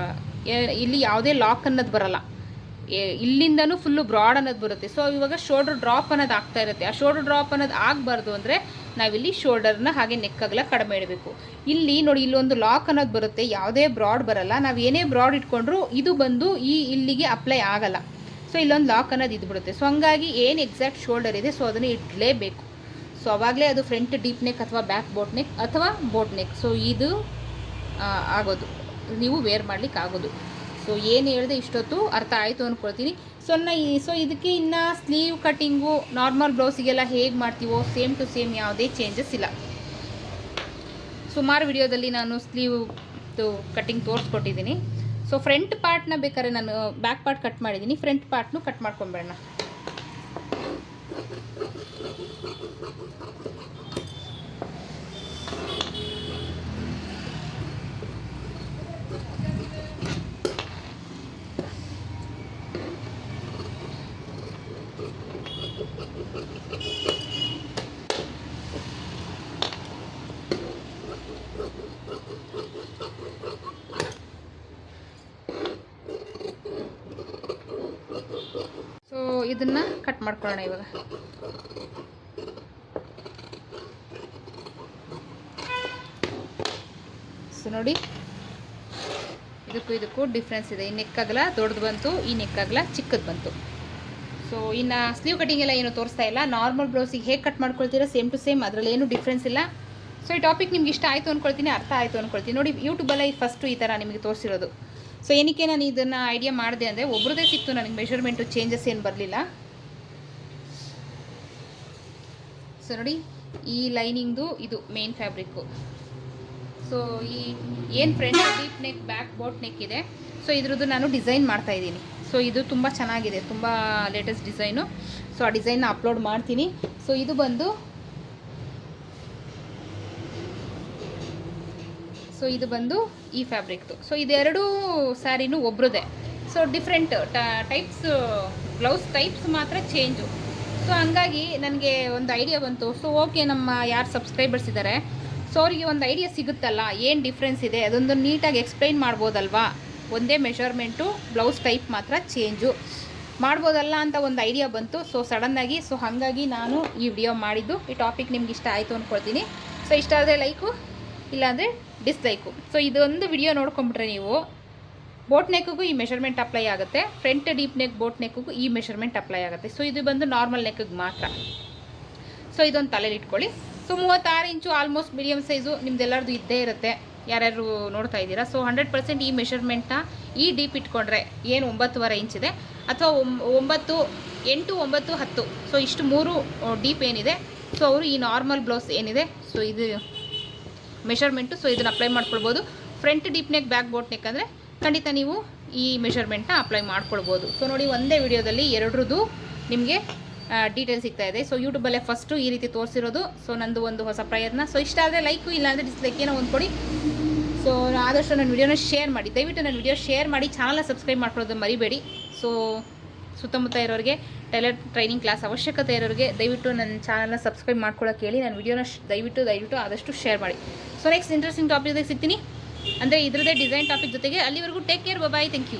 ಇಲ್ಲಿ ಯಾವುದೇ ಲಾಕ್ ಅನ್ನೋದು ಬರಲ್ಲ, ಇಲ್ಲಿಂದನೂ ಫುಲ್ಲು ಬ್ರಾಡ್ ಅನ್ನೋದು ಬರುತ್ತೆ. ಸೊ ಇವಾಗ ಶೋಲ್ಡರ್ ಡ್ರಾಪ್ ಅನ್ನೋದು ಆಗ್ತಾ ಇರುತ್ತೆ. ಆ ಶೋಲ್ಡರ್ ಡ್ರಾಪ್ ಅನ್ನೋದು ಆಗಬಾರ್ದು ಅಂದರೆ ನಾವಿಲ್ಲಿ ಶೋಲ್ಡರ್ನ ಹಾಗೆ ನೆಕ್ಕಾಗಲ ಕಡಿಮೆ ಇಡಬೇಕು. ಇಲ್ಲಿ ನೋಡಿ ಇಲ್ಲೊಂದು ಲಾಕ್ ಅನ್ನೋದು ಬರುತ್ತೆ, ಯಾವುದೇ ಬ್ರಾಡ್ ಬರಲ್ಲ. ನಾವು ಏನೇ ಬ್ರಾಡ್ ಇಟ್ಕೊಂಡ್ರೂ ಇದು ಬಂದು ಇಲ್ಲಿಗೆ ಅಪ್ಲೈ ಆಗಲ್ಲ. ಸೊ ಇಲ್ಲೊಂದು ಲಾಕ್ ಅನ್ನೋದು ಇದ್ಬಿಡುತ್ತೆ. ಸೊ ಹಂಗಾಗಿ ಏನು ಎಕ್ಸಾಕ್ಟ್ ಶೋಲ್ಡರ್ ಇದೆ ಸೊ ಅದನ್ನು ಇಡಲೇಬೇಕು. ಸೊ ಆವಾಗಲೇ ಅದು ಫ್ರಂಟ್ ಡೀಪ್ ನೆಕ್ ಅಥವಾ ಬ್ಯಾಕ್ ಬೋಟ್ ನೆಕ್ ಅಥವಾ ಬೋಟ್ ನೆಕ್ ಸೊ ಇದು ಆಗೋದು, ನೀವು ವೇರ್ ಮಾಡ್ಲಿಕ್ಕೆ ಆಗೋದು. ಸೊ ಏನು ಹೇಳಿದೆ ಇಷ್ಟೊತ್ತು ಅರ್ಥ ಆಯಿತು ಅಂದ್ಕೊಳ್ತೀನಿ. ಸೊ ಇದಕ್ಕೆ ಇನ್ನು ಸ್ಲೀವ್ ಕಟ್ಟಿಂಗು ನಾರ್ಮಲ್ ಬ್ಲೌಸಿಗೆಲ್ಲ ಹೇಗೆ ಮಾಡ್ತೀವೋ ಸೇಮ್ ಟು ಸೇಮ್ ಯಾವುದೇ ಚೇಂಜಸ್ ಇಲ್ಲ. ಸುಮಾರು ವಿಡಿಯೋದಲ್ಲಿ ನಾನು ಸ್ಲೀವ್ದು ಕಟ್ಟಿಂಗ್ ತೋರಿಸ್ಕೊಟ್ಟಿದ್ದೀನಿ. ಸೊ ಫ್ರಂಟ್ ಪಾರ್ಟ್ನ ಬೇಕಾದ್ರೆ ನಾನು ಬ್ಯಾಕ್ ಪಾರ್ಟ್ ಕಟ್ ಮಾಡಿದ್ದೀನಿ, ಫ್ರಂಟ್ ಪಾರ್ಟ್ನು ಕಟ್ ಮಾಡ್ಕೊಂಬೇಡ. ಸೊ ಇದನ್ನು ಕಟ್ ಮಾಡ್ಕೊಳ್ಳೋಣ ಇವಾಗ. ಸೊ ನೋಡಿ, ಇದಕ್ಕೂ ಡಿಫ್ರೆನ್ಸ್ ಇದೆ. ಈ ನೆಕ್ ಅಗಲ ದೊಡ್ಡದು ಬಂತು, ಈ ನೆಕ್ ಅಗಲ ಚಿಕ್ಕದು ಬಂತು. ಸೊ ಇನ್ನು ಸ್ಲೀವ್ ಕಟಿಂಗ್ ಎಲ್ಲ ಏನು ತೋರಿಸ್ತಾ ಇಲ್ಲ. ನಾರ್ಮಲ್ ಬ್ಲೌಸಿಗೆ ಹೇಗೆ ಕಟ್ ಮಾಡ್ಕೊಳ್ತೀರಾ ಸೇಮ್ ಟು ಸೇಮ್, ಅದರಲ್ಲಿ ಏನು ಡಿಫ್ರೆನ್ಸ್ ಇಲ್ಲ. ಸೊ ಈ ಟಾಪಿಕ್ ನಿಮ್ಗೆ ಇಷ್ಟ ಆಯಿತು ಅಂದ್ಕೊಳ್ತೀನಿ, ಅರ್ಥ ಆಯಿತು ಅಂದ್ಕೊಳ್ತೀನಿ. ನೋಡಿ, ಯೂಟ್ಯೂಬಲ್ಲೇ ಫಸ್ಟು ಈ ಥರ ನಿಮಗೆ ತೋರಿಸಿರೋದು. ಸೊ ಏನಕ್ಕೆ ನಾನು ಇದನ್ನು ಐಡಿಯಾ ಮಾಡಿದೆ ಅಂದರೆ, ಒಬ್ರದ್ದೇ ಸಿಕ್ತು ನನಗೆ, ಮೆಷರ್ಮೆಂಟು ಚೇಂಜಸ್ ಏನು ಬರಲಿಲ್ಲ. ಸೊ ನೋಡಿ, ಈ ಲೈನಿಂಗ್ದು ಇದು ಮೇನ್ ಫ್ಯಾಬ್ರಿಕ್ಕು. ಸೊ ಈ ಏನು front deep neck, back boat neck ಇದೆ, ಸೊ ಇದ್ರದ್ದು ನಾನು ಡಿಸೈನ್ ಮಾಡ್ತಾಯಿದ್ದೀನಿ. ಸೊ ಇದು ತುಂಬ ಚೆನ್ನಾಗಿದೆ, ತುಂಬ ಲೇಟೆಸ್ಟ್ ಡಿಸೈನು. ಸೊ ಆ ಡಿಸೈನ್ನ ಅಪ್ಲೋಡ್ ಮಾಡ್ತೀನಿ. ಸೊ ಇದು ಬಂದು ಈ ಫ್ಯಾಬ್ರಿಕ್ದು. ಸೊ ಇದೆರಡೂ ಸ್ಯಾರಿನೂ ಒಬ್ರದೇ. So different types, blouse types ಮಾತ್ರ ಚೇಂಜು. ಸೊ ಹಂಗಾಗಿ ನನಗೆ ಒಂದು ಐಡಿಯಾ ಬಂತು. ಸೊ ಓಕೆ, ನಮ್ಮ ಯಾರು ಸಬ್ಸ್ಕ್ರೈಬರ್ಸ್ ಇದ್ದಾರೆ, ಸೊ ಅವರಿಗೆ ಒಂದು ಐಡಿಯಾ ಸಿಗುತ್ತಲ್ಲ ಏನು ಡಿಫ್ರೆನ್ಸ್ ಇದೆ, ಅದೊಂದು ನೀಟಾಗಿ ಎಕ್ಸ್ಪ್ಲೈನ್ ಮಾಡ್ಬೋದಲ್ವಾ. ಒಂದೇ ಮೆಷರ್ಮೆಂಟು, ಬ್ಲೌಸ್ ಟೈಪ್ ಮಾತ್ರ ಚೇಂಜು ಮಾಡ್ಬೋದಲ್ಲ ಅಂತ ಒಂದು ಐಡಿಯಾ ಬಂತು. ಸೊ ಸಡನ್ನಾಗಿ, ಸೊ ಹಾಗಾಗಿ ನಾನು ಈ ವಿಡಿಯೋ ಮಾಡಿದ್ದು. ಈ ಟಾಪಿಕ್ ನಿಮ್ಗೆ ಇಷ್ಟ ಆಯಿತು ಅಂದ್ಕೊಳ್ತೀನಿ. ಸೊ ಇಷ್ಟ ಆದರೆ ಲೈಕು, ಇಲ್ಲಾಂದರೆ ಡಿಸ್ಲೈಕು. ಸೊ ಇದೊಂದು ವಿಡಿಯೋ ನೋಡ್ಕೊಂಬಿಟ್ರೆ ನೀವು, ಬೋಟ್ ನೆಕ್ಕಿಗೂ ಈ ಮೆಷರ್ಮೆಂಟ್ ಅಪ್ಲೈ ಆಗುತ್ತೆ, ಫ್ರಂಟ್ ಡೀಪ್ ನೆಕ್ ಬೋಟ್ ನೆಕ್ಕಿಗೂ ಈ ಮೆಷರ್ಮೆಂಟ್ ಅಪ್ಲೈ ಆಗುತ್ತೆ. ಸೊ ಇದು ಬಂದು ನಾರ್ಮಲ್ ನೆಕ್ಕಿಗೆ ಮಾತ್ರ. ಸೊ ಇದೊಂದು ತಲೆಯಲ್ಲಿ ಇಟ್ಕೊಳ್ಳಿ. ಸೊ 36 ಇಂಚು ಆಲ್ಮೋಸ್ಟ್ ಮೀಡಿಯಮ್ ಸೈಜು ನಿಮ್ದೆಲ್ಲರದು ಇದ್ದೇ ಇರುತ್ತೆ, ಯಾರ್ಯಾರು ನೋಡ್ತಾ ಇದ್ದೀರಾ. ಸೊ 100% ಈ ಮೆಷರ್ಮೆಂಟ್ನ ಈ ಡೀಪ್ ಇಟ್ಕೊಂಡ್ರೆ ಏನು 9.5 ಇಂಚಿದೆ, ಅಥವಾ 9, 8, 9, 10. ಸೊ ಇಷ್ಟು 3 ಡೀಪ್ ಏನಿದೆ, ಸೊ ಅವರು ಈ ನಾರ್ಮಲ್ ಬ್ಲೌಸ್ ಏನಿದೆ, ಸೊ ಇದು ಮೆಷರ್ಮೆಂಟು. ಸೊ ಇದನ್ನು ಅಪ್ಲೈ ಮಾಡ್ಕೊಳ್ಬೋದು. Front deep neck, back boat neck ಅಂದರೆ ಖಂಡಿತ ನೀವು ಈ ಮೆಷರ್ಮೆಂಟ್ನ ಅಪ್ಲೈ ಮಾಡ್ಕೊಳ್ಬೋದು. ಸೊ ನೋಡಿ, ಒಂದೇ ವಿಡಿಯೋದಲ್ಲಿ ಎರಡರದ್ದು ನಿಮಗೆ ಡೀಟೇಲ್ ಸಿಗ್ತಾ ಇದೆ. ಸೊ ಯೂಟ್ಯೂಬಲ್ಲೇ ಫಸ್ಟು ಈ ರೀತಿ ತೋರಿಸಿರೋದು. ಸೊ ನಂದು ಒಂದು ಹೊಸ ಪ್ರಯತ್ನ. ಸೊ ಇಷ್ಟ ಆದರೆ ಲೈಕು, ಇಲ್ಲಾಂದರೆ ಡಿಸ್ಲೈಕ್ ಏನೋ ಒಂದು ಕೊಡಿ. ಸೊ ಆದಷ್ಟು ನನ್ನ ವಿಡಿಯೋನ ಶೇರ್ ಮಾಡಿ, ದಯವಿಟ್ಟು ನನ್ನ ವಿಡಿಯೋ ಶೇರ್ ಮಾಡಿ, ಚಾನಲ್ನ ಸಬ್ಸ್ಕ್ರೈಬ್ ಮಾಡ್ಕೊಳ್ಳೋದು ಮರಿಬೇಡಿ. ಸೊ ಸುತ್ತಮುತ್ತ ಇರೋರಿಗೆ, ಟೈಲರ್ ಟ್ರೈನಿಂಗ್ ಕ್ಲಾಸ್ ಅವಶ್ಯಕತೆ ಇರೋರಿಗೆ ದಯವಿಟ್ಟು ನನ್ನ ಚಾನಲ್ನ ಸಬ್ಸ್ಕ್ರೈಬ್ ಮಾಡ್ಕೊಳ್ಳೋಕೆ ಹೇಳಿ. ನನ್ನ ವಿಡಿಯೋನ ದಯವಿಟ್ಟು ಆದಷ್ಟು ಶೇರ್ ಮಾಡಿ. ಸೊ ನೆಕ್ಸ್ಟ್ ಇಂಟ್ರೆಸ್ಟಿಂಗ್ ಟಾಪಿಕ್ ಸಿಗ್ತೀನಿ, ಅಂದರೆ ಇದರದೇ ಡಿಸೈನ್ ಟಾಪಿಕ್ ಜೊತೆಗೆ. ಅಲ್ಲಿವರೆಗೂ take care, bye, thank you.